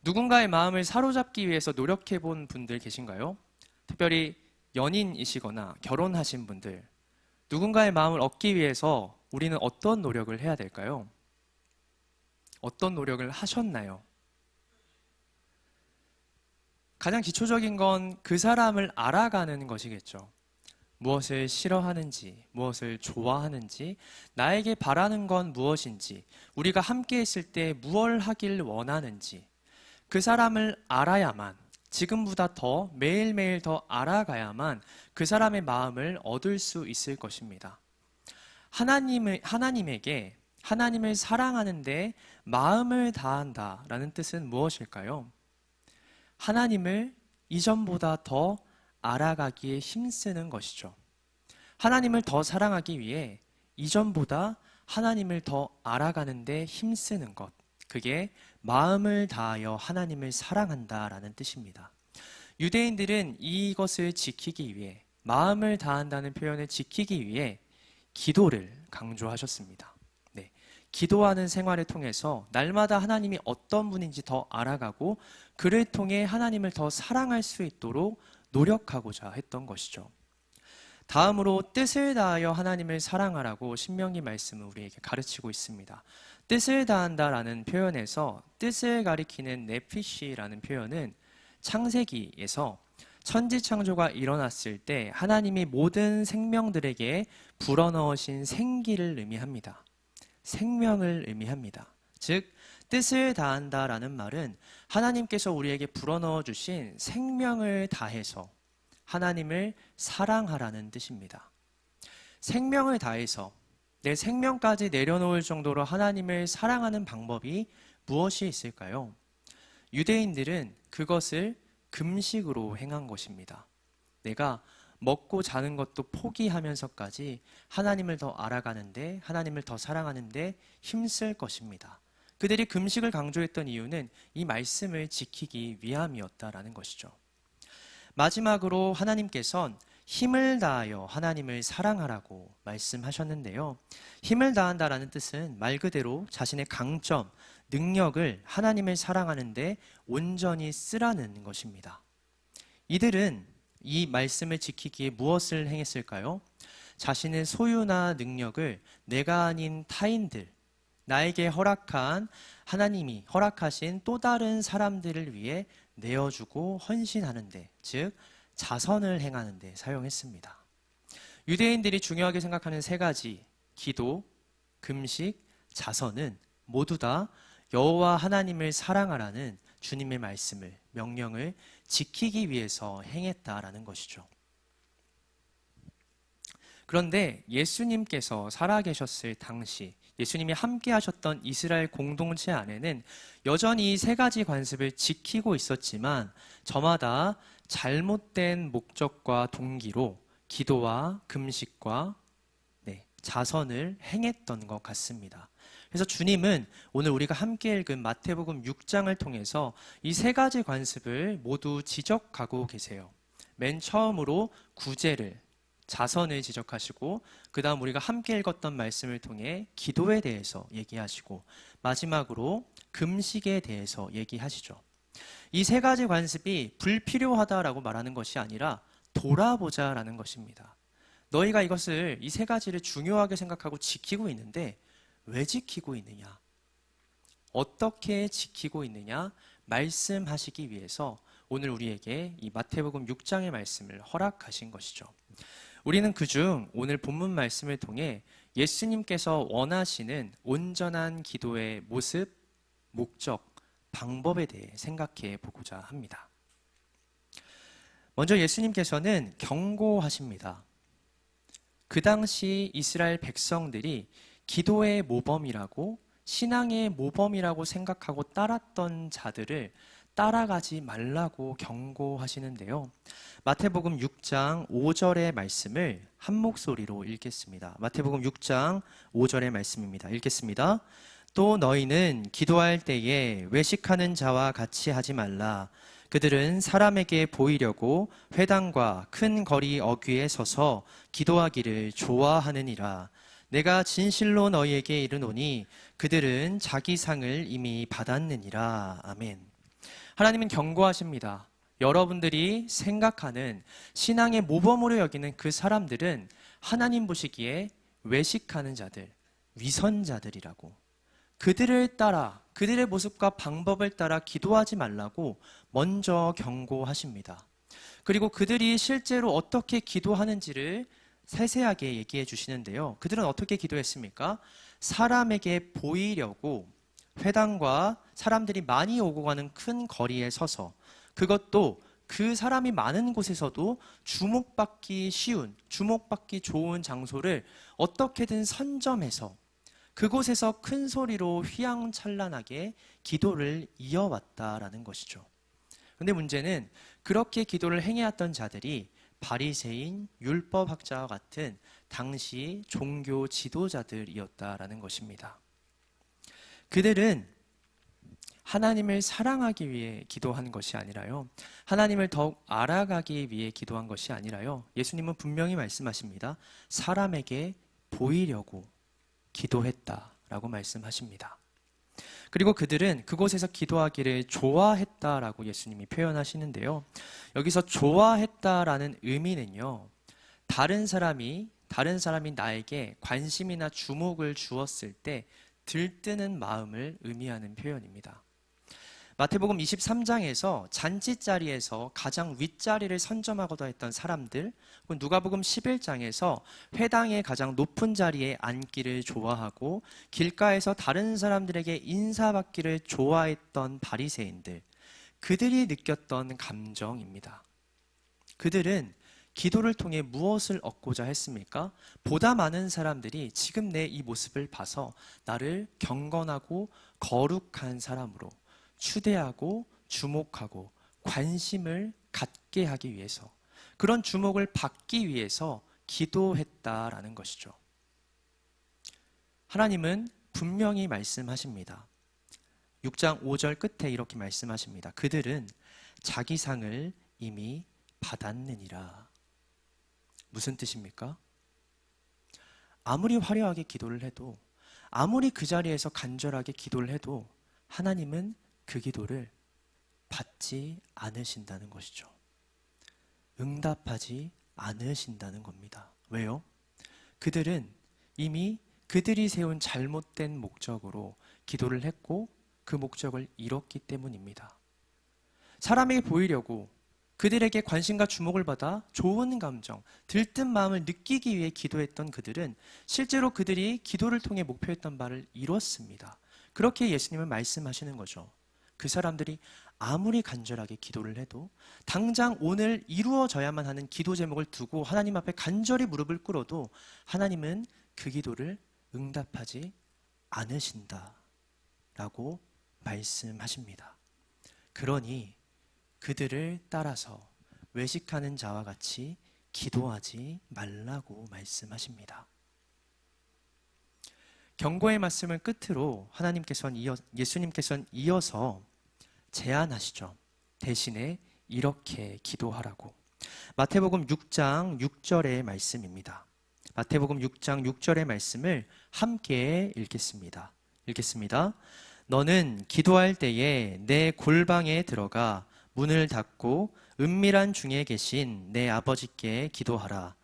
누군가의 마음을 사로잡기 위해서 노력해 본 분들 계신가요? 특별히 연인이시거나 결혼하신 분들, 누군가의 마음을 얻기 위해서 우리는 어떤 노력을 해야 될까요? 어떤 노력을 하셨나요? 가장 기초적인 건 그 사람을 알아가는 것이겠죠. 무엇을 싫어하는지, 무엇을 좋아하는지, 나에게 바라는 건 무엇인지, 우리가 함께 있을 때 무엇을 하길 원하는지, 그 사람을 알아야만, 지금보다 더 매일매일 더 알아가야만 그 사람의 마음을 얻을 수 있을 것입니다. 하나님에게 하나님을 사랑하는데 마음을 다한다라는 뜻은 무엇일까요? 하나님을 이전보다 더 알아가기에 힘쓰는 것이죠. 하나님을 더 사랑하기 위해 이전보다 하나님을 더 알아가는 데 힘쓰는 것, 그게 마음을 다하여 하나님을 사랑한다라는 뜻입니다. 유대인들은 이것을 지키기 위해, 마음을 다한다는 표현을 지키기 위해 기도를 강조하셨습니다. 네, 기도하는 생활을 통해서 날마다 하나님이 어떤 분인지 더 알아가고 그를 통해 하나님을 더 사랑할 수 있도록 노력하고자 했던 것이죠. 다음으로 뜻을 다하여 하나님을 사랑하라고 신명기 말씀은 우리에게 가르치고 있습니다. 뜻을 다한다라는 표현에서 뜻을 가리키는 네피시라는 표현은 창세기에서 천지 창조가 일어났을 때 하나님이 모든 생명들에게 불어넣으신 생기를 의미합니다. 생명을 의미합니다. 즉 뜻을 다한다라는 말은 하나님께서 우리에게 불어넣어 주신 생명을 다해서 하나님을 사랑하라는 뜻입니다. 생명을 다해서 내 생명까지 내려놓을 정도로 하나님을 사랑하는 방법이 무엇이 있을까요? 유대인들은 그것을 금식으로 행한 것입니다. 내가 먹고 자는 것도 포기하면서까지 하나님을 더 알아가는데, 하나님을 더 사랑하는데 힘쓸 것입니다. 그들이 금식을 강조했던 이유는 이 말씀을 지키기 위함이었다라는 것이죠. 마지막으로 하나님께서는 힘을 다하여 하나님을 사랑하라고 말씀하셨는데요. 힘을 다한다라는 뜻은 말 그대로 자신의 강점, 능력을 하나님을 사랑하는데 온전히 쓰라는 것입니다. 이들은 이 말씀을 지키기에 무엇을 행했을까요? 자신의 소유나 능력을 내가 아닌 타인들, 나에게 허락한 하나님이 허락하신 또 다른 사람들을 위해 내어주고 헌신하는데, 즉 자선을 행하는데 사용했습니다. 유대인들이 중요하게 생각하는 세 가지, 기도, 금식, 자선은 모두 다 여호와 하나님을 사랑하라는 주님의 말씀을, 명령을 지키기 위해서 행했다라는 것이죠. 그런데 예수님께서 살아계셨을 당시 예수님이 함께 하셨던 이스라엘 공동체 안에는 여전히 이 세 가지 관습을 지키고 있었지만 저마다 잘못된 목적과 동기로 기도와 금식과 자선을 행했던 것 같습니다. 그래서 주님은 오늘 우리가 함께 읽은 마태복음 6장을 통해서 이 세 가지 관습을 모두 지적하고 계세요. 맨 처음으로 구제를, 자선을 지적하시고, 그 다음 우리가 함께 읽었던 말씀을 통해 기도에 대해서 얘기하시고, 마지막으로 금식에 대해서 얘기하시죠. 이 세 가지 관습이 불필요하다라고 말하는 것이 아니라 돌아보자라는 것입니다. 너희가 이것을, 이 세 가지를 중요하게 생각하고 지키고 있는데 왜 지키고 있느냐? 어떻게 지키고 있느냐? 말씀하시기 위해서 오늘 우리에게 이 마태복음 6장의 말씀을 허락하신 것이죠. 우리는 그중 오늘 본문 말씀을 통해 예수님께서 원하시는 온전한 기도의 모습, 목적, 방법에 대해 생각해 보고자 합니다. 먼저 예수님께서는 경고하십니다. 그 당시 이스라엘 백성들이 기도의 모범이라고, 신앙의 모범이라고 생각하고 따랐던 자들을 따라가지 말라고 경고하시는데요. 마태복음 6장 5절의 말씀을 한 목소리로 읽겠습니다. 마태복음 6장 5절의 말씀입니다. 읽겠습니다. 또 너희는 기도할 때에 외식하는 자와 같이 하지 말라. 그들은 사람에게 보이려고 회당과 큰 거리 어귀에 서서 기도하기를 좋아하느니라. 내가 진실로 너희에게 이르노니 그들은 자기 상을 이미 받았느니라. 아멘. 하나님은 경고하십니다. 여러분들이 생각하는 신앙의 모범으로 여기는 그 사람들은 하나님 보시기에 외식하는 자들, 위선자들이라고, 그들을 따라, 그들의 모습과 방법을 따라 기도하지 말라고 먼저 경고하십니다. 그리고 그들이 실제로 어떻게 기도하는지를 세세하게 얘기해 주시는데요. 그들은 어떻게 기도했습니까? 사람에게 보이려고 회당과 사람들이 많이 오고 가는 큰 거리에 서서, 그것도 그 사람이 많은 곳에서도 주목받기 쉬운, 주목받기 좋은 장소를 어떻게든 선점해서 그곳에서 큰 소리로 휘황찬란하게 기도를 이어왔다라는 것이죠. 그런데 문제는 그렇게 기도를 행해왔던 자들이 바리새인, 율법학자와 같은 당시 종교 지도자들이었다라는 것입니다. 그들은 하나님을 사랑하기 위해 기도한 것이 아니라요, 하나님을 더욱 알아가기 위해 기도한 것이 아니라요, 예수님은 분명히 말씀하십니다. 사람에게 보이려고 기도했다라고 말씀하십니다. 그리고 그들은 그곳에서 기도하기를 좋아했다라고 예수님이 표현하시는데요. 여기서 좋아했다라는 의미는요, 다른 사람이 나에게 관심이나 주목을 주었을 때 들뜨는 마음을 의미하는 표현입니다. 마태복음 23장에서 잔치자리에서 가장 윗자리를 선점하고자 했던 사람들, 누가복음 11장에서 회당의 가장 높은 자리에 앉기를 좋아하고 길가에서 다른 사람들에게 인사받기를 좋아했던 바리새인들, 그들이 느꼈던 감정입니다. 그들은 기도를 통해 무엇을 얻고자 했습니까? 보다 많은 사람들이 지금 내 이 모습을 봐서 나를 경건하고 거룩한 사람으로 추대하고 주목하고 관심을 갖게 하기 위해서, 그런 주목을 받기 위해서 기도했다라는 것이죠. 하나님은 분명히 말씀하십니다. 6장 5절 끝에 이렇게 말씀하십니다. 그들은 자기 상을 이미 받았느니라. 무슨 뜻입니까? 아무리 화려하게 기도를 해도, 아무리 그 자리에서 간절하게 기도를 해도 하나님은 그 기도를 받지 않으신다는 것이죠. 응답하지 않으신다는 겁니다. 왜요? 그들은 이미 그들이 세운 잘못된 목적으로 기도를 했고 그 목적을 이뤘기 때문입니다. 사람에게 보이려고, 그들에게 관심과 주목을 받아 좋은 감정, 들뜬 마음을 느끼기 위해 기도했던 그들은 실제로 그들이 기도를 통해 목표했던 바를 이뤘습니다. 그렇게 예수님은 말씀하시는 거죠. 그 사람들이 아무리 간절하게 기도를 해도, 당장 오늘 이루어져야만 하는 기도 제목을 두고 하나님 앞에 간절히 무릎을 꿇어도 하나님은 그 기도를 응답하지 않으신다라고 말씀하십니다. 그러니 그들을 따라서 외식하는 자와 같이 기도하지 말라고 말씀하십니다. 경고의 말씀을 끝으로 예수님께서는 이어서 제안하시죠. 대신에 이렇게 기도하라고. 마태복음 6장 6절의 말씀입니다. 마태복음 6장 6절의 말씀을 함께 읽겠습니다. 너는 기도할 때에 내 골방에 들어가 문을 닫고 은밀한 중에 계신 내 아버지께 기도하라.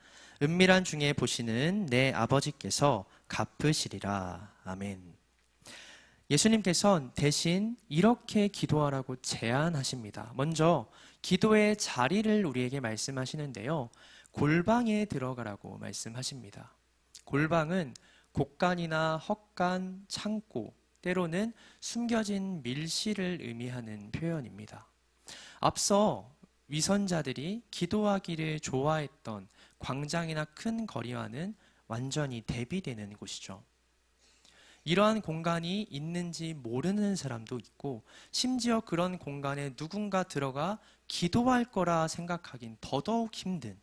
은밀한 중에 보시는 내 아버지께서 갚으시리라. 아멘. 예수님께서는 대신 이렇게 기도하라고 제안하십니다. 먼저 기도의 자리를 우리에게 말씀하시는데요. 골방에 들어가라고 말씀하십니다. 골방은 곡간이나 헛간, 창고, 때로는 숨겨진 밀실을 의미하는 표현입니다. 앞서 위선자들이 기도하기를 좋아했던 광장이나 큰 거리와는 완전히 대비되는 곳이죠. 이러한 공간이 있는지 모르는 사람도 있고, 심지어 그런 공간에 누군가 들어가 기도할 거라 생각하긴 더더욱 힘든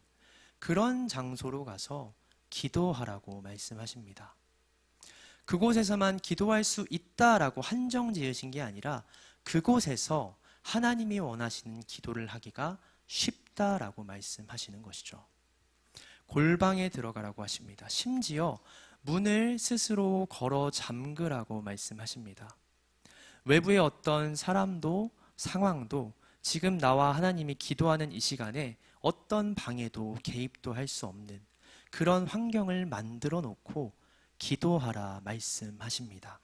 그런 장소로 가서 기도하라고 말씀하십니다. 그곳에서만 기도할 수 있다라고 한정 지으신 게 아니라 그곳에서 하나님이 원하시는 기도를 하기가 쉽다라고 말씀하시는 것이죠. 골방에 들어가라고 하십니다. 심지어 문을 스스로 걸어 잠그라고 말씀하십니다. 외부의 어떤 사람도 상황도 지금 나와 하나님이 기도하는 이 시간에 어떤 방해도 개입도 할 수 없는 그런 환경을 만들어 놓고 기도하라 말씀하십니다.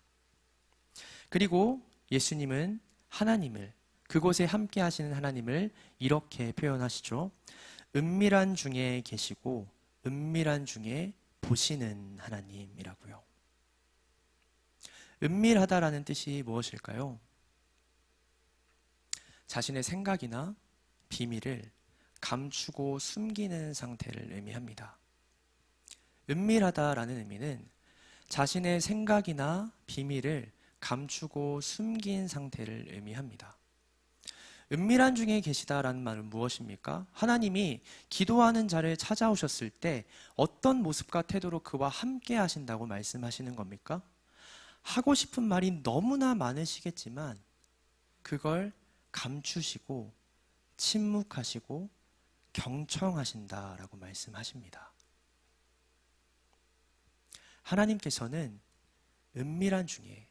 그리고 예수님은 하나님을, 그곳에 함께 하시는 하나님을 이렇게 표현하시죠. 은밀한 중에 계시고 은밀한 중에 보시는 하나님이라고요. 은밀하다라는 뜻이 무엇일까요? 자신의 생각이나 비밀을 감추고 숨기는 상태를 의미합니다. 은밀하다라는 의미는 자신의 생각이나 비밀을 감추고 숨긴 상태를 의미합니다. 은밀한 중에 계시다라는 말은 무엇입니까? 하나님이 기도하는 자를 찾아오셨을 때 어떤 모습과 태도로 그와 함께 하신다고 말씀하시는 겁니까? 하고 싶은 말이 너무나 많으시겠지만 그걸 감추시고 침묵하시고 경청하신다라고 말씀하십니다. 하나님께서는 은밀한 중에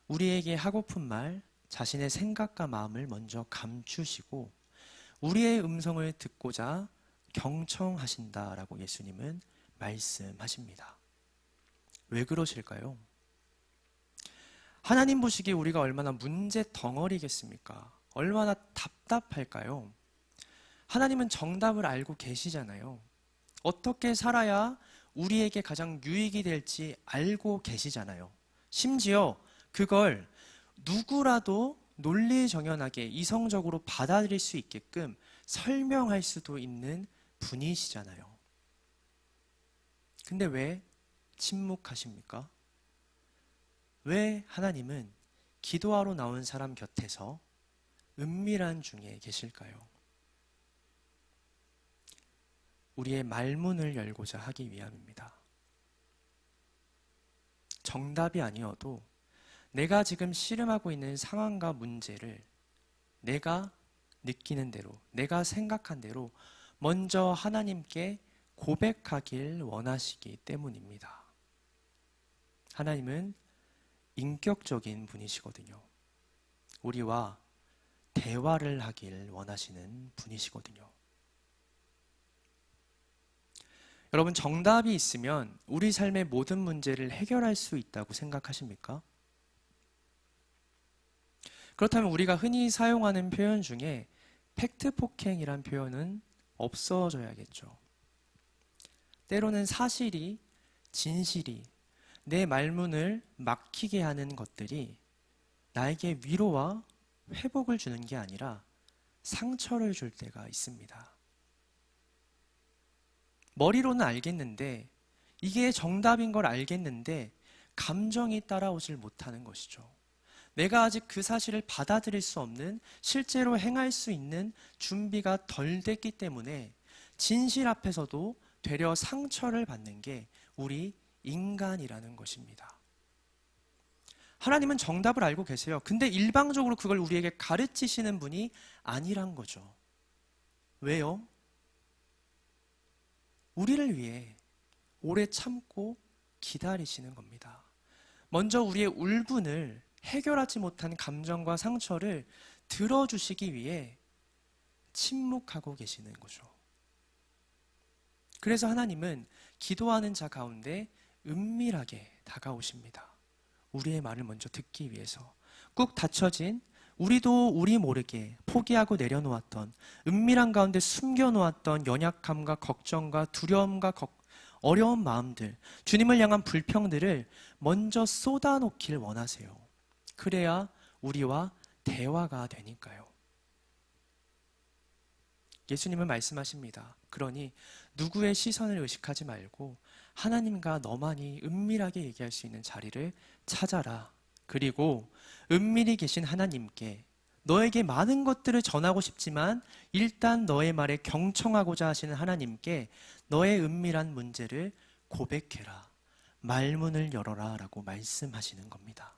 우리에게 하고픈 말, 자신의 생각과 마음을 먼저 감추시고 우리의 음성을 듣고자 경청하신다라고 예수님은 말씀하십니다. 왜 그러실까요? 하나님 보시기에 우리가 얼마나 문제 덩어리겠습니까? 얼마나 답답할까요? 하나님은 정답을 알고 계시잖아요. 어떻게 살아야 우리에게 가장 유익이 될지 알고 계시잖아요. 심지어 그걸 누구라도 논리정연하게 이성적으로 받아들일 수 있게끔 설명할 수도 있는 분이시잖아요. 근데 왜 침묵하십니까? 왜 하나님은 기도하러 나온 사람 곁에서 은밀한 중에 계실까요? 우리의 말문을 열고자 하기 위함입니다. 정답이 아니어도 내가 지금 씨름하고 있는 상황과 문제를 내가 느끼는 대로, 내가 생각한 대로 먼저 하나님께 고백하길 원하시기 때문입니다. 하나님은 인격적인 분이시거든요. 우리와 대화를 하길 원하시는 분이시거든요. 여러분, 정답이 있으면 우리 삶의 모든 문제를 해결할 수 있다고 생각하십니까? 그렇다면 우리가 흔히 사용하는 표현 중에 팩트 폭행이란 표현은 없어져야겠죠. 때로는 사실이, 진실이 내 말문을 막히게 하는 것들이 나에게 위로와 회복을 주는 게 아니라 상처를 줄 때가 있습니다. 머리로는 알겠는데, 이게 정답인 걸 알겠는데 감정이 따라오질 못하는 것이죠. 내가 아직 그 사실을 받아들일 수 없는, 실제로 행할 수 있는 준비가 덜 됐기 때문에 진실 앞에서도 되려 상처를 받는 게 우리 인간이라는 것입니다. 하나님은 정답을 알고 계세요. 근데 일방적으로 그걸 우리에게 가르치시는 분이 아니란 거죠. 왜요? 우리를 위해 오래 참고 기다리시는 겁니다. 먼저 우리의 울분을 해결하지 못한 감정과 상처를 들어주시기 위해 침묵하고 계시는 거죠. 그래서 하나님은 기도하는 자 가운데 은밀하게 다가오십니다. 우리의 말을 먼저 듣기 위해서. 꾹 닫혀진, 우리도 우리 모르게 포기하고 내려놓았던, 은밀한 가운데 숨겨놓았던 연약함과 걱정과 두려움과 어려운 마음들, 주님을 향한 불평들을 먼저 쏟아놓길 원하세요. 그래야 우리와 대화가 되니까요. 예수님은 말씀하십니다. 그러니 누구의 시선을 의식하지 말고 하나님과 너만이 은밀하게 얘기할 수 있는 자리를 찾아라. 그리고 은밀히 계신 하나님께 너에게 많은 것들을 전하고 싶지만 일단 너의 말에 경청하고자 하시는 하나님께 너의 은밀한 문제를 고백해라. 말문을 열어라 라고 말씀하시는 겁니다.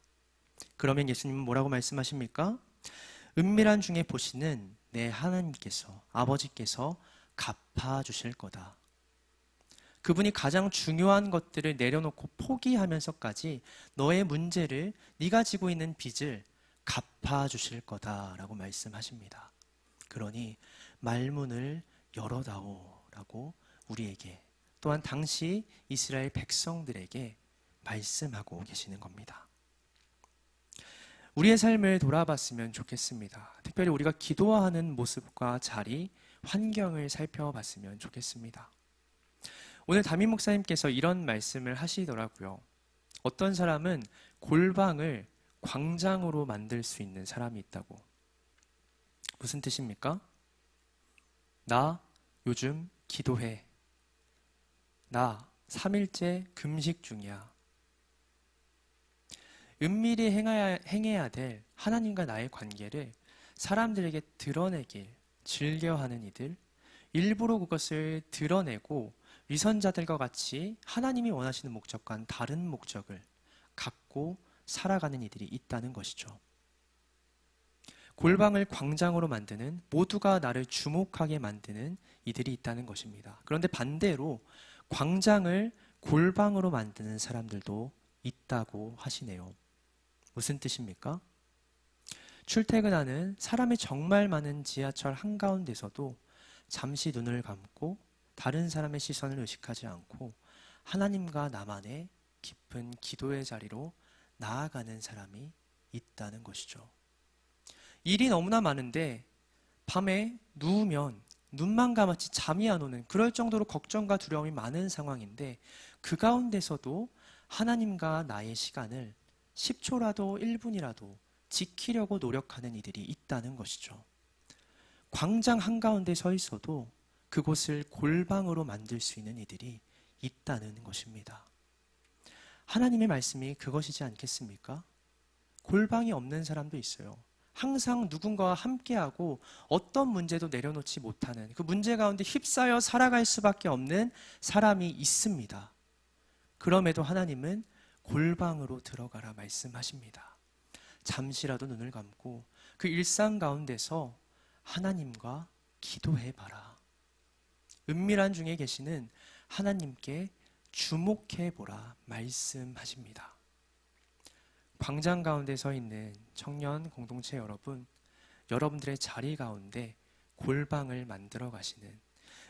그러면 예수님은 뭐라고 말씀하십니까? 은밀한 중에 보시는 내 하나님께서, 아버지께서 갚아주실 거다. 그분이 가장 중요한 것들을 내려놓고 포기하면서까지 너의 문제를, 네가 지고 있는 빚을 갚아주실 거다라고 말씀하십니다. 그러니 말문을 열어다오라고 우리에게, 또한 당시 이스라엘 백성들에게 말씀하고 계시는 겁니다. 우리의 삶을 돌아봤으면 좋겠습니다. 특별히 우리가 기도하는 모습과 자리, 환경을 살펴봤으면 좋겠습니다. 오늘 담임 목사님께서 이런 말씀을 하시더라고요. 어떤 사람은 골방을 광장으로 만들 수 있는 사람이 있다고. 무슨 뜻입니까? 나 요즘 기도해. 나 3일째 금식 중이야. 은밀히 행해야 될 하나님과 나의 관계를 사람들에게 드러내길 즐겨하는 이들, 일부러 그것을 드러내고 위선자들과 같이 하나님이 원하시는 목적과는 다른 목적을 갖고 살아가는 이들이 있다는 것이죠. 골방을 광장으로 만드는, 모두가 나를 주목하게 만드는 이들이 있다는 것입니다. 그런데 반대로 광장을 골방으로 만드는 사람들도 있다고 하시네요. 무슨 뜻입니까? 출퇴근하는 사람이 정말 많은 지하철 한가운데서도 잠시 눈을 감고 다른 사람의 시선을 의식하지 않고 하나님과 나만의 깊은 기도의 자리로 나아가는 사람이 있다는 것이죠. 일이 너무나 많은데 밤에 누우면 눈만 감았지 잠이 안 오는 그럴 정도로 걱정과 두려움이 많은 상황인데 그 가운데서도 하나님과 나의 시간을 10초라도 1분이라도 지키려고 노력하는 이들이 있다는 것이죠. 광장 한가운데 서 있어도 그곳을 골방으로 만들 수 있는 이들이 있다는 것입니다. 하나님의 말씀이 그것이지 않겠습니까? 골방이 없는 사람도 있어요. 항상 누군가와 함께하고 어떤 문제도 내려놓지 못하는 그 문제 가운데 휩싸여 살아갈 수밖에 없는 사람이 있습니다. 그럼에도 하나님은 골방으로 들어가라 말씀하십니다. 잠시라도 눈을 감고 그 일상 가운데서 하나님과 기도해봐라. 은밀한 중에 계시는 하나님께 주목해보라 말씀하십니다. 광장 가운데 서 있는 청년 공동체 여러분, 여러분들의 자리 가운데 골방을 만들어 가시는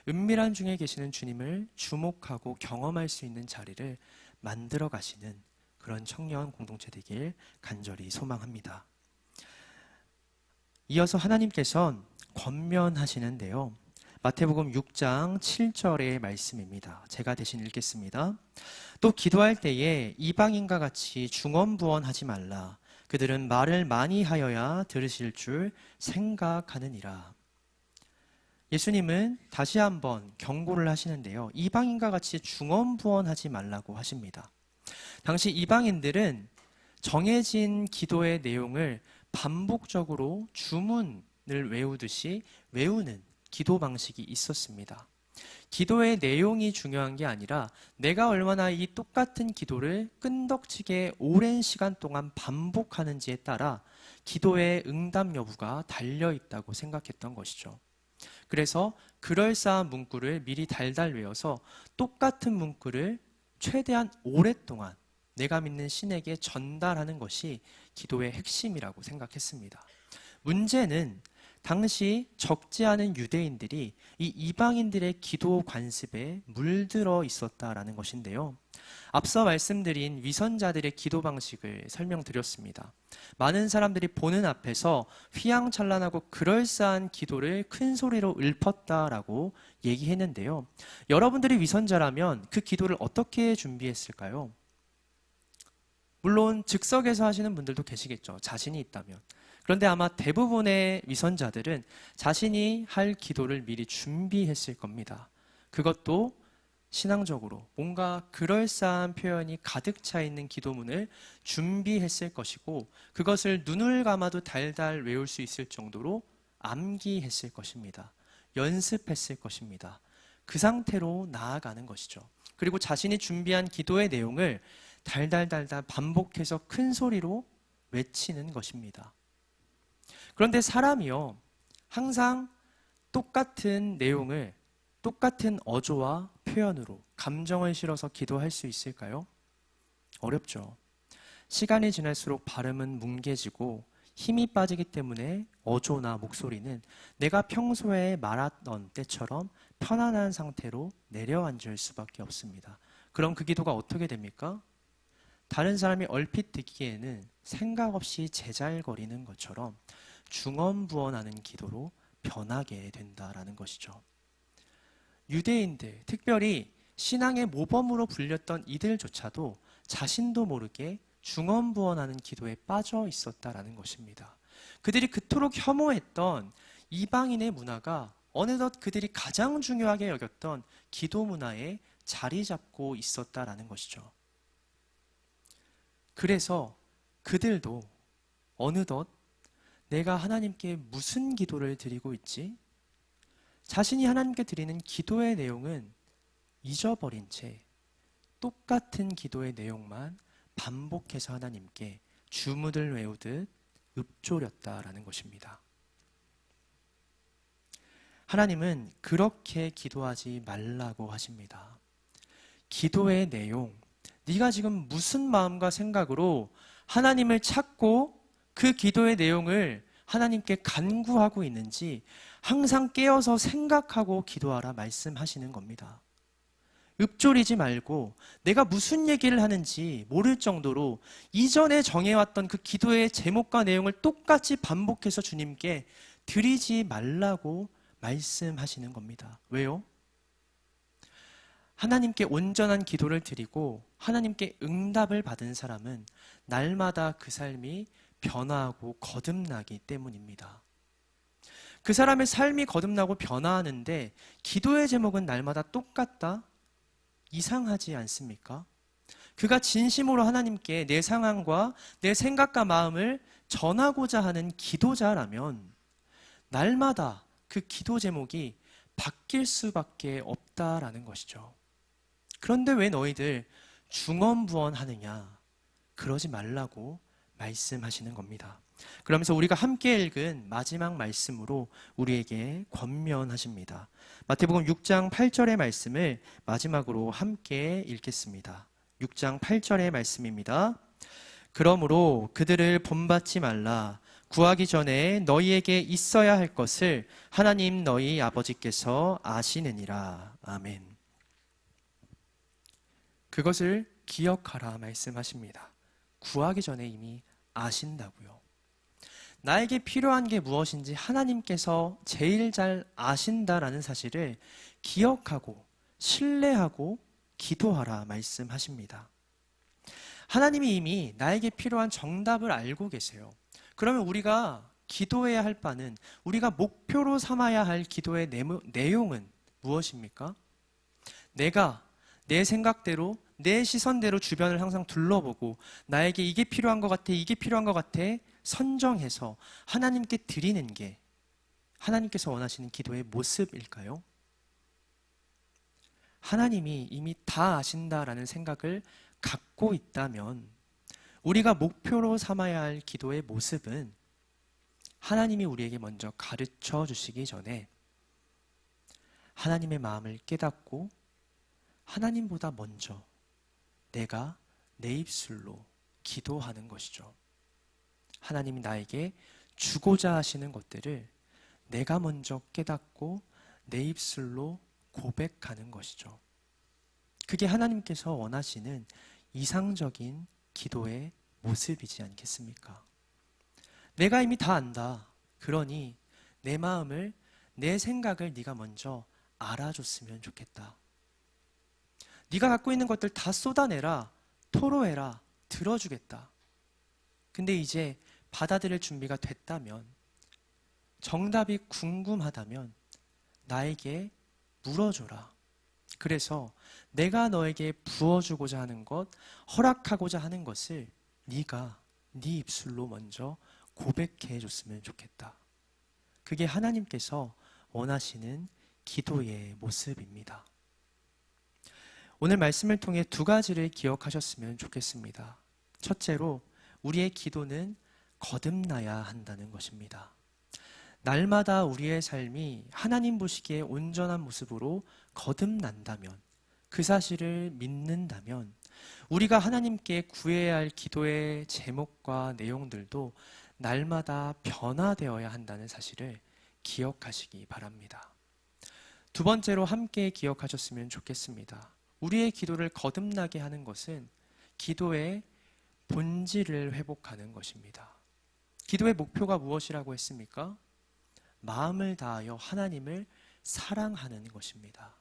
은밀한 중에 계시는 주님을 주목하고 경험할 수 있는 자리를 만들어 가시는 그런 청년 공동체 되길 간절히 소망합니다. 이어서 하나님께서는 권면하시는데요. 마태복음 6장 7절의 말씀입니다. 제가 대신 읽겠습니다. 또 기도할 때에 이방인과 같이 중언부언하지 말라. 그들은 말을 많이 하여야 들으실 줄 생각하느니라. 예수님은 다시 한번 경고를 하시는데요. 이방인과 같이 중언부언하지 말라고 하십니다. 당시 이방인들은 정해진 기도의 내용을 반복적으로 주문을 외우듯이 외우는 기도 방식이 있었습니다. 기도의 내용이 중요한 게 아니라 내가 얼마나 이 똑같은 기도를 끈덕지게 오랜 시간 동안 반복하는지에 따라 기도의 응답 여부가 달려있다고 생각했던 것이죠. 그래서 그럴싸한 문구를 미리 달달 외워서 똑같은 문구를 최대한 오랫동안 내가 믿는 신에게 전달하는 것이 기도의 핵심이라고 생각했습니다. 문제는 당시 적지 않은 유대인들이 이 이방인들의 기도 관습에 물들어 있었다라는 것인데요. 앞서 말씀드린 위선자들의 기도 방식을 설명드렸습니다. 많은 사람들이 보는 앞에서 휘황찬란하고 그럴싸한 기도를 큰 소리로 읊었다라고 얘기했는데요. 여러분들이 위선자라면 그 기도를 어떻게 준비했을까요? 물론 즉석에서 하시는 분들도 계시겠죠. 자신이 있다면. 그런데 아마 대부분의 위선자들은 자신이 할 기도를 미리 준비했을 겁니다. 그것도 신앙적으로 뭔가 그럴싸한 표현이 가득 차 있는 기도문을 준비했을 것이고 그것을 눈을 감아도 달달 외울 수 있을 정도로 암기했을 것입니다. 연습했을 것입니다. 그 상태로 나아가는 것이죠. 그리고 자신이 준비한 기도의 내용을 달달달달 반복해서 큰 소리로 외치는 것입니다. 그런데 사람이요, 항상 똑같은 내용을 똑같은 어조와 표현으로 감정을 실어서 기도할 수 있을까요? 어렵죠. 시간이 지날수록 발음은 뭉개지고 힘이 빠지기 때문에 어조나 목소리는 내가 평소에 말하던 때처럼 편안한 상태로 내려앉을 수밖에 없습니다. 그럼 그 기도가 어떻게 됩니까? 다른 사람이 얼핏 듣기에는 생각 없이 제잘거리는 것처럼 중언부언하는 기도로 변하게 된다라는 것이죠. 유대인들, 특별히 신앙의 모범으로 불렸던 이들조차도 자신도 모르게 중언부언하는 기도에 빠져 있었다라는 것입니다. 그들이 그토록 혐오했던 이방인의 문화가 어느덧 그들이 가장 중요하게 여겼던 기도 문화에 자리 잡고 있었다라는 것이죠. 그래서 그들도 어느덧 내가 하나님께 무슨 기도를 드리고 있지? 자신이 하나님께 드리는 기도의 내용은 잊어버린 채 똑같은 기도의 내용만 반복해서 하나님께 주문을 외우듯 읊조렸다라는 것입니다. 하나님은 그렇게 기도하지 말라고 하십니다. 기도의 내용, 네가 지금 무슨 마음과 생각으로 하나님을 찾고 그 기도의 내용을 하나님께 간구하고 있는지 항상 깨어서 생각하고 기도하라 말씀하시는 겁니다. 읊조리지 말고 내가 무슨 얘기를 하는지 모를 정도로 이전에 정해왔던 그 기도의 제목과 내용을 똑같이 반복해서 주님께 드리지 말라고 말씀하시는 겁니다. 왜요? 하나님께 온전한 기도를 드리고 하나님께 응답을 받은 사람은 날마다 그 삶이 변화하고 거듭나기 때문입니다. 그 사람의 삶이 거듭나고 변화하는데 기도의 제목은 날마다 똑같다? 이상하지 않습니까? 그가 진심으로 하나님께 내 상황과 내 생각과 마음을 전하고자 하는 기도자라면 날마다 그 기도 제목이 바뀔 수밖에 없다라는 것이죠. 그런데 왜 너희들 중언부언하느냐? 그러지 말라고 말씀하시는 겁니다. 그러면서 우리가 함께 읽은 마지막 말씀으로 우리에게 권면하십니다. 마태복음 6장 8절의 말씀을 마지막으로 함께 읽겠습니다. 6장 8절의 말씀입니다. 그러므로 그들을 본받지 말라. 구하기 전에 너희에게 있어야 할 것을 하나님 너희 아버지께서 아시느니라. 아멘. 그것을 기억하라 말씀하십니다. 구하기 전에 이미 아신다고요. 나에게 필요한 게 무엇인지 하나님께서 제일 잘 아신다라는 사실을 기억하고 신뢰하고 기도하라 말씀하십니다. 하나님이 이미 나에게 필요한 정답을 알고 계세요. 그러면 우리가 기도해야 할 바는, 우리가 목표로 삼아야 할 기도의 내용은 무엇입니까? 내가 내 생각대로, 내 시선대로 주변을 항상 둘러보고 나에게 이게 필요한 것 같아, 이게 필요한 것 같아 선정해서 하나님께 드리는 게 하나님께서 원하시는 기도의 모습일까요? 하나님이 이미 다 아신다라는 생각을 갖고 있다면 우리가 목표로 삼아야 할 기도의 모습은 하나님이 우리에게 먼저 가르쳐 주시기 전에 하나님의 마음을 깨닫고 하나님보다 먼저 내가 내 입술로 기도하는 것이죠. 하나님이 나에게 주고자 하시는 것들을 내가 먼저 깨닫고 내 입술로 고백하는 것이죠. 그게 하나님께서 원하시는 이상적인 기도의 모습이지 않겠습니까? 내가 이미 다 안다. 그러니 내 마음을, 내 생각을 네가 먼저 알아줬으면 좋겠다. 네가 갖고 있는 것들 다 쏟아내라, 토로해라, 들어주겠다. 근데 이제 받아들일 준비가 됐다면, 정답이 궁금하다면 나에게 물어줘라. 그래서 내가 너에게 부어주고자 하는 것, 허락하고자 하는 것을 네가 네 입술로 먼저 고백해 줬으면 좋겠다. 그게 하나님께서 원하시는 기도의 모습입니다. 오늘 말씀을 통해 두 가지를 기억하셨으면 좋겠습니다. 첫째로, 우리의 기도는 거듭나야 한다는 것입니다. 날마다 우리의 삶이 하나님 보시기에 온전한 모습으로 거듭난다면, 그 사실을 믿는다면 우리가 하나님께 구해야 할 기도의 제목과 내용들도 날마다 변화되어야 한다는 사실을 기억하시기 바랍니다. 두 번째로 함께 기억하셨으면 좋겠습니다. 우리의 기도를 거듭나게 하는 것은 기도의 본질을 회복하는 것입니다. 기도의 목표가 무엇이라고 했습니까? 마음을 다하여 하나님을 사랑하는 것입니다.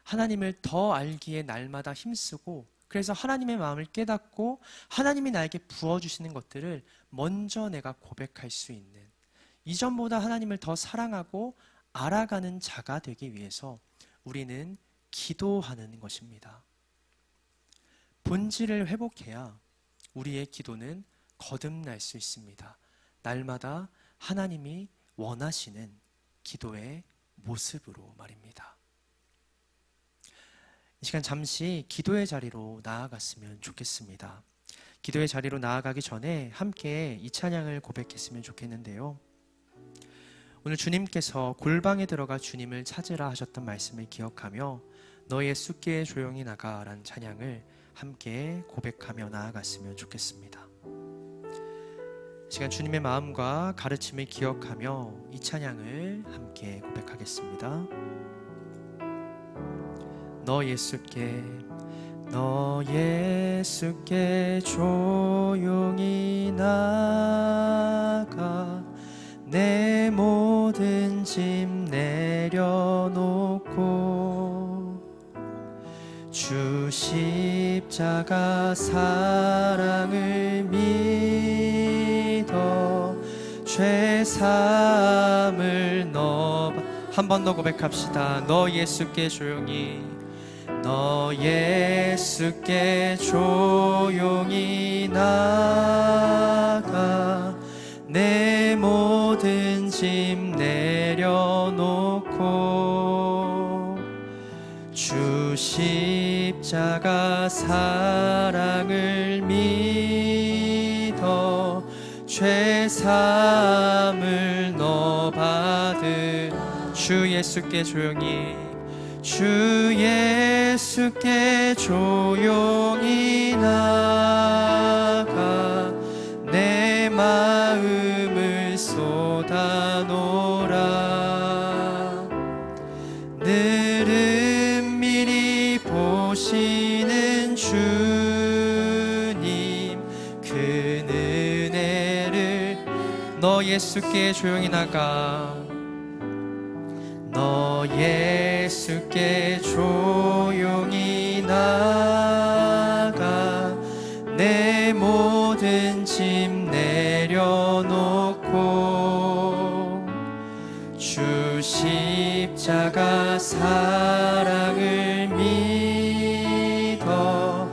하나님을 더 알기에 날마다 힘쓰고, 그래서 하나님의 마음을 깨닫고 하나님이 나에게 부어주시는 것들을 먼저 내가 고백할 수 있는, 이전보다 하나님을 더 사랑하고 알아가는 자가 되기 위해서 우리는 기도하는 것입니다. 본질을 회복해야 우리의 기도는 거듭날 수 있습니다. 날마다 하나님이 원하시는 기도의 모습으로 말입니다. 이 시간 잠시 기도의 자리로 나아갔으면 좋겠습니다. 기도의 자리로 나아가기 전에 함께 이 찬양을 고백했으면 좋겠는데요. 오늘 주님께서 골방에 들어가 주님을 찾으라 하셨던 말씀을 기억하며 너의 숫기에 조용히 나가라는 찬양을 함께 고백하며 나아갔으면 좋겠습니다. 이 시간 주님의 마음과 가르침을 기억하며 이 찬양을 함께 고백하겠습니다. 너 예수께 조용히 나가 내 모든 짐 내려놓고 주 십자가 사랑을 믿어 죄사함을 한 번 더 고백합시다. 너 예수께 조용히 나가 내 모든 짐 내려놓고 주 십자가 사랑을 믿어 죄사함을 너 받으 주 예수께 조용히 나가 내 마음을 쏟아놓으라. 늘은 미리 보시는 주님 그 은혜를 너 예수께 조용히 나가 너 예수께 조용히 나가 내 모든 짐 내려놓고 주 십자가 사랑을 믿어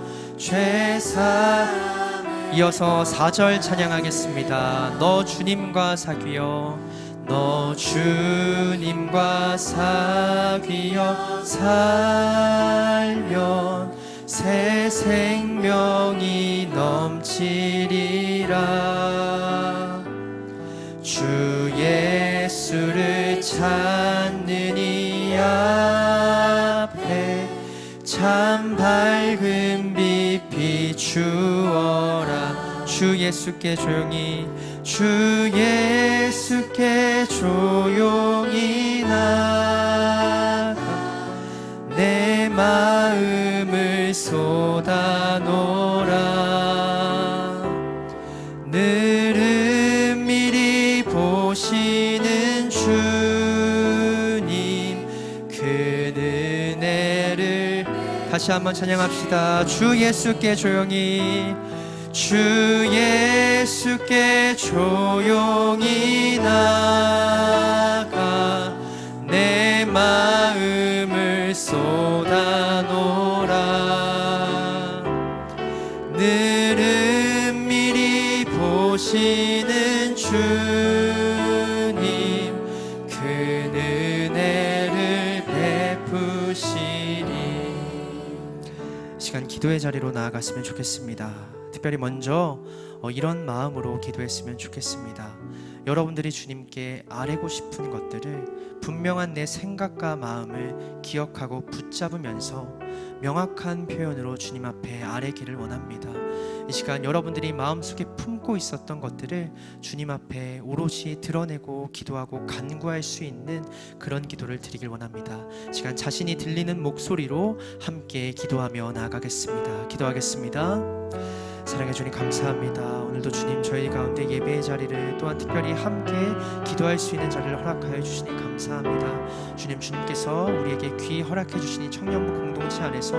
이어서 4절 찬양하겠습니다. 너 주님과 사귀어 살면 새 생명이 넘치리라. 주 예수를 찾는 이 앞에 참 밝은 빛 비추어라. 주 예수께 조용히 나가 내 마음을 쏟아놓으라. 늘은 미리 보시는 주님 그 은혜를 다시 한번 찬양합시다. 주 예수께 조용히 나가 내 마음을 쏟아놓으라. 늘은 미리 보시는 주님 그 은혜를 베푸시리. 시간 기도의 자리로 나아갔으면 좋겠습니다. 특별히 먼저 이런 마음으로 기도했으면 좋겠습니다. 여러분들이 주님께 아뢰고 싶은 것들을 분명한 내 생각과 마음을 기억하고 붙잡으면서 명확한 표현으로 주님 앞에 아뢰기를 원합니다. 이 시간 여러분들이 마음속에 품고 있었던 것들을 주님 앞에 오롯이 드러내고 기도하고 간구할 수 있는 그런 기도를 드리길 원합니다. 이 시간 자신이 들리는 목소리로 함께 기도하며 나아가겠습니다. 기도하겠습니다. 사랑해 주님 감사합니다. 오늘도 주님 저희 가운데 예배의 자리를 또한 특별히 함께 기도할 수 있는 자리를 허락하여 주시니 감사합니다. 주님께서 우리에게 귀 허락해 주시니 청년부 공동체 안에서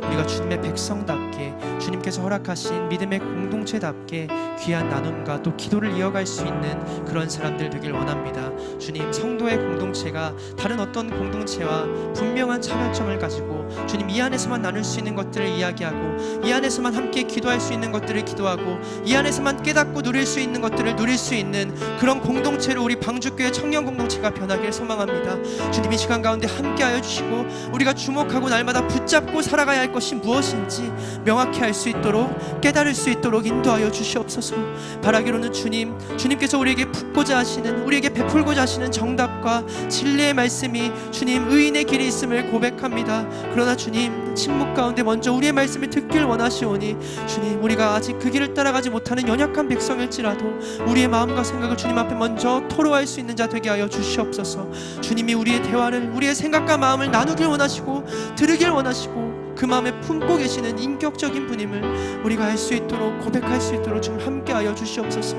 우리가 주님의 백성답게 주님께서 허락하신 믿음의 공동체답게 귀한 나눔과 또 기도를 이어갈 수 있는 그런 사람들 되길 원합니다. 주님 성도의 공동체가 다른 어떤 공동체와 분명한 차별점을 가지고 주님 이 안에서만 나눌 수 있는 것들을 이야기하고 이 안에서만 함께 기도할 수 있는 것들을 기도하고 이 안에서만 깨닫고 누릴 수 있는 것들을 누릴 수 있는 그런 공동체로 우리 방주교회 청년 공동체가 변하길 소망합니다. 주님 이 시간 가운데 함께하여 주시고 우리가 주목하고 날마다 붙잡고 살아가야 할 것이 무엇인지 명확히 알 수 있도록 깨달을 수 있도록 인도하여 주시옵소서. 바라기로는 주님께서 우리에게 붓고자 하시는 우리에게 베풀고자 하시는 정답과 진리의 말씀이 주님 의인의 길이 있음을 고백합니다. 그러나 주님 침묵 가운데 먼저 우리의 말씀을 듣길 원하시오니 주님 우리가
우리가 아직 그 길을 따라가지 못하는 연약한 백성일지라도 우리의 마음과 생각을 주님 앞에 먼저 토로할 수 있는 자 되게 하여 주시옵소서. 주님이 우리의 대화를, 우리의 생각과 마음을 나누길 원하시고 들으길 원하시고 그 마음에 품고 계시는 인격적인 분임을 우리가 알 수 있도록, 고백할 수 있도록 주님 함께하여 주시옵소서.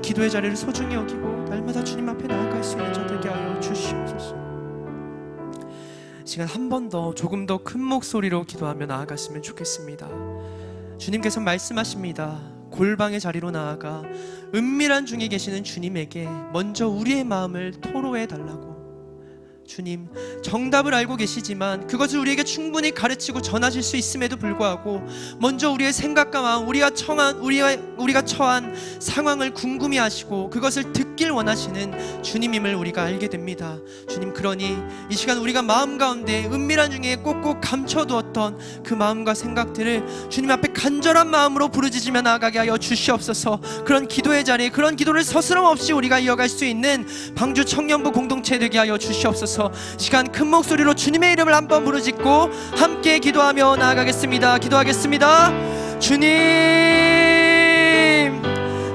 기도의 자리를 소중히 여기고 날마다 주님 앞에 나아갈 수 있는 자 되게 하여 주시옵소서. 시간 한 번 더 조금 더 큰 목소리로 기도하며 나아갔으면 좋겠습니다. 주님께서 말씀하십니다. 골방의 자리로 나아가 은밀한 중에 계시는 주님에게 먼저 우리의 마음을 토로해 달라고. 주님, 정답을 알고 계시지만 그것을 우리에게 충분히 가르치고 전하실 수 있음에도 불구하고 먼저 우리의 생각과 마음, 우리가 처한 상황을 궁금해하시고 그것을 듣길 원하시는 주님임을 우리가 알게 됩니다. 주님, 그러니 이 시간 우리가 마음 가운데 은밀한 중에 꼭꼭 감춰두었던 그 마음과 생각들을 주님 앞에 간절한 마음으로 부르짖으며 나아가게 하여 주시옵소서. 그런 기도의 자리에, 그런 기도를 서스럼 없이 우리가 이어갈 수 있는 방주 청년부 공동체 되게 하여 주시옵소서. 시간 큰 목소리로 주님의 이름을 한번 부르짖고 함께 기도하며 나아가겠습니다. 기도하겠습니다. 주님,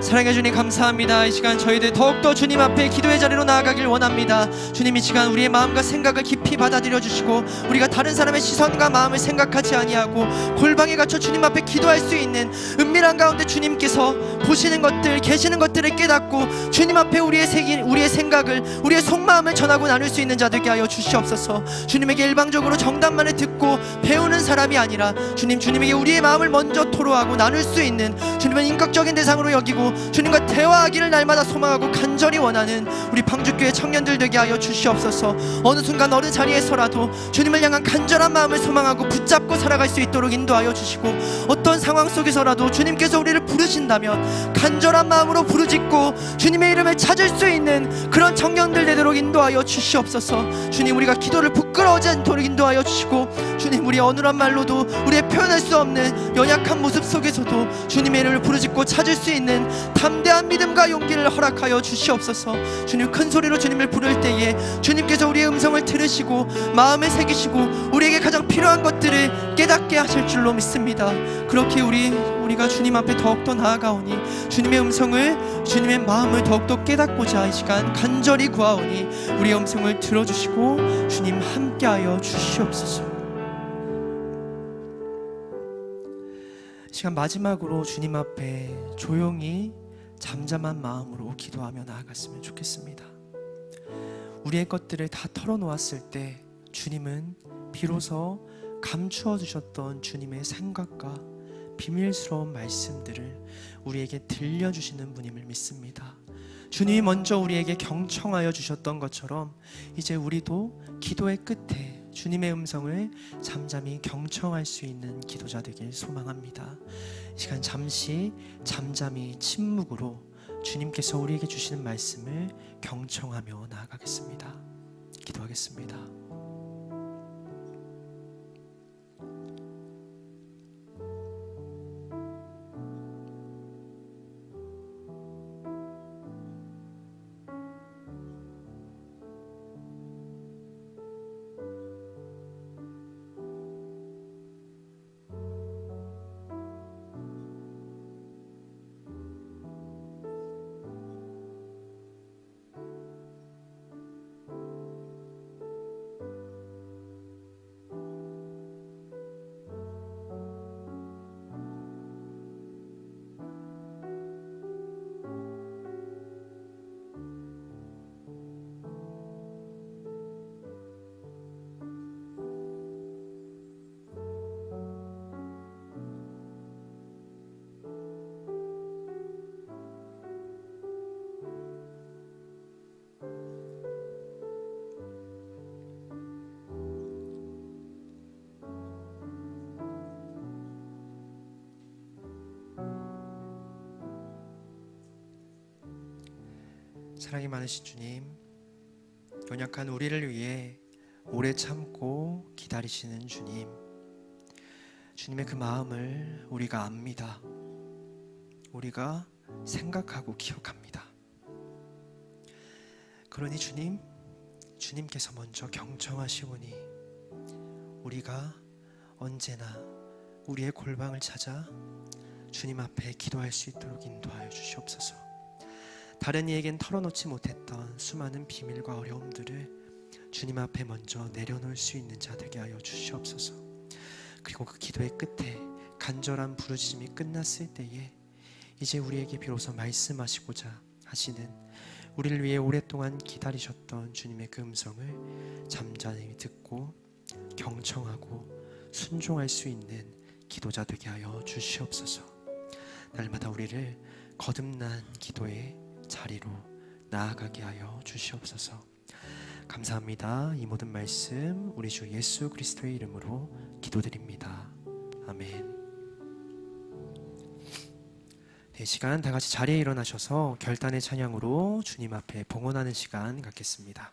사랑해 주님 감사합니다. 이 시간 저희들 더욱더 주님 앞에 기도의 자리로 나아가길 원합니다. 주님, 이 시간 우리의 마음과 생각을 깊이 받아들여 주시고 우리가 다른 사람의 시선과 마음을 생각하지 아니하고 골방에 갇혀 주님 앞에 기도할 수 있는 은밀한 가운데 주님께서 보시는 것들, 계시는 것들을 깨닫고 주님 앞에 우리의 생각을, 우리의 속마음을 전하고 나눌 수 있는 자 되게 하여 주시옵소서. 주님에게 일방적으로 정답만을 듣고 배우는 사람이 아니라 주님에게 우리의 마음을 먼저 토로하고 나눌 수 있는, 주님을 인격적인 대상으로 여기고 주님과 대화하기를 날마다 소망하고 간절히 원하는 우리 방주교회 청년들 되게 하여 주시옵소서. 어느 순간 어느 자리에서라도 주님을 향한 간절한 마음을 소망하고 붙잡고 살아갈 수 있도록 인도하여 주시고, 어떤 상황 속에서라도 주님께서 우리를 부르신다면 간절한 마음으로 부르짖고 주님의 이름을 찾을 수 있는 그런 청년들 되도록 인도하여 주시옵소서. 주님, 우리가 기도를 부끄러워하지 않도록 인도하여 주시고, 주님, 우리 어눌한 말로도 우리의 표현할 수 없는 연약한 모습 속에서도 주님의 이름을 부르짖고 찾을 수 있는 담대한 믿음과 용기를 허락하여 주시옵소서. 주님, 큰 소리로 주님을 부를 때에 주님께서 우리의 음성을 들으시고 마음에 새기시고 우리에게 가장 필요한 것들을 깨닫게 하실 줄로 믿습니다. 그렇게 우리가 주님 앞에 더욱더 나아가오니 주님의 음성을, 주님의 마음을 더욱더 깨닫고자 이 시간 간절히 구하오니 우리의 음성을 들어주시고 주님 함께하여 주시옵소서. 시간 마지막으로 주님 앞에 조용히 잠잠한 마음으로 기도하며 나아갔으면 좋겠습니다. 우리의 것들을 다 털어놓았을 때 주님은 비로소 감추어 주셨던 주님의 생각과 비밀스러운 말씀들을 우리에게 들려주시는 분임을 믿습니다. 주님이 먼저 우리에게 경청하여 주셨던 것처럼 이제 우리도 기도의 끝에 주님의 음성을 잠잠히 경청할 수 있는 기도자 되길 소망합니다. 이 시간 잠시 잠잠히 침묵으로 주님께서 우리에게 주시는 말씀을 경청하며 나아가겠습니다. 기도하겠습니다. 사랑이 많으신 주님, 연약한 우리를 위해 오래 참고 기다리시는 주님, 주님의 그 마음을 우리가 압니다. 우리가 생각하고 기억합니다. 그러니 주님께서 먼저 경청하시오니 우리가 언제나 우리의 골방을 찾아 주님 앞에 기도할 수 있도록 인도하여 주시옵소서. 다른 이에겐 털어놓지 못했던 수많은 비밀과 어려움들을 주님 앞에 먼저 내려놓을 수 있는 자 되게 하여 주시옵소서. 그리고 그 기도의 끝에 간절한 부르짖음이 끝났을 때에 이제 우리에게 비로소 말씀하시고자 하시는, 우리를 위해 오랫동안 기다리셨던 주님의 그 음성을 잠잠히 듣고 경청하고 순종할 수 있는 기도자 되게 하여 주시옵소서. 날마다 우리를 거듭난 기도의 자리로 나아가게 하여 주시옵소서. 감사합니다. 이 모든 말씀 우리 주 예수 그리스도의 이름으로 기도드립니다. 아멘. 네, 시간 다 같이 자리에 일어나셔서 결단의 찬양으로 주님 앞에 봉헌하는 시간 갖겠습니다.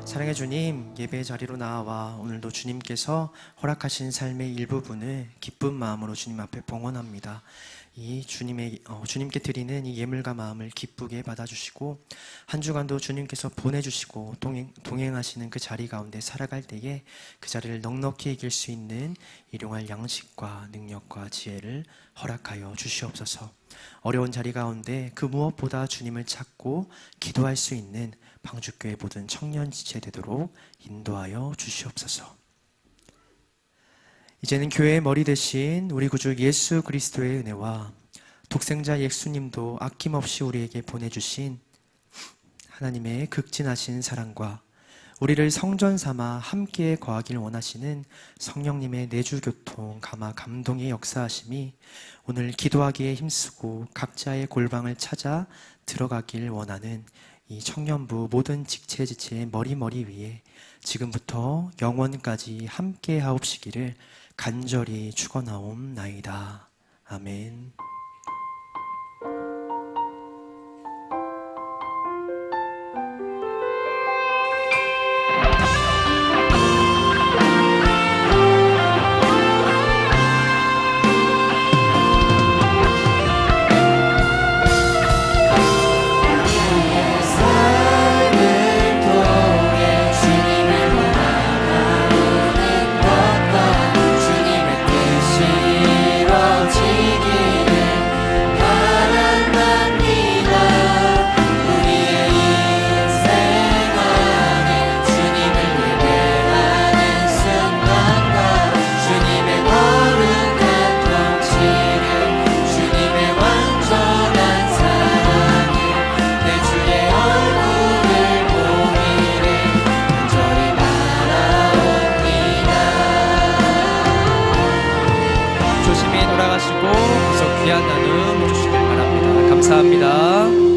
사랑의 주님, 예배의 자리로 나와 오늘도 주님께서 허락하신 삶의 일부분을 기쁜 마음으로 주님 앞에 봉헌합니다. 이 주님께 드리는 이 예물과 마음을 기쁘게 받아주시고 한 주간도 주님께서 보내주시고 동행하시는 그 자리 가운데 살아갈 때에 그 자리를 넉넉히 이길 수 있는 일용할 양식과 능력과 지혜를 허락하여 주시옵소서. 어려운 자리 가운데 그 무엇보다 주님을 찾고 기도할 수 있는 방주교회 모든 청년 지체 되도록 인도하여 주시옵소서. 이제는 교회의 머리 대신 우리 구주 예수 그리스도의 은혜와 독생자 예수님도 아낌없이 우리에게 보내주신 하나님의 극진하신 사랑과 우리를 성전 삼아 함께 거하길 원하시는 성령님의 내주교통 감화 감동의 역사하심이 오늘 기도하기에 힘쓰고 각자의 골방을 찾아 들어가길 원하는 이 청년부 모든 지체의 머리 위에 지금부터 영원까지 함께 하옵시기를 간절히 축원하옵나이다. 아멘.
주님의 뜻이 이루어지기를
감사합니다.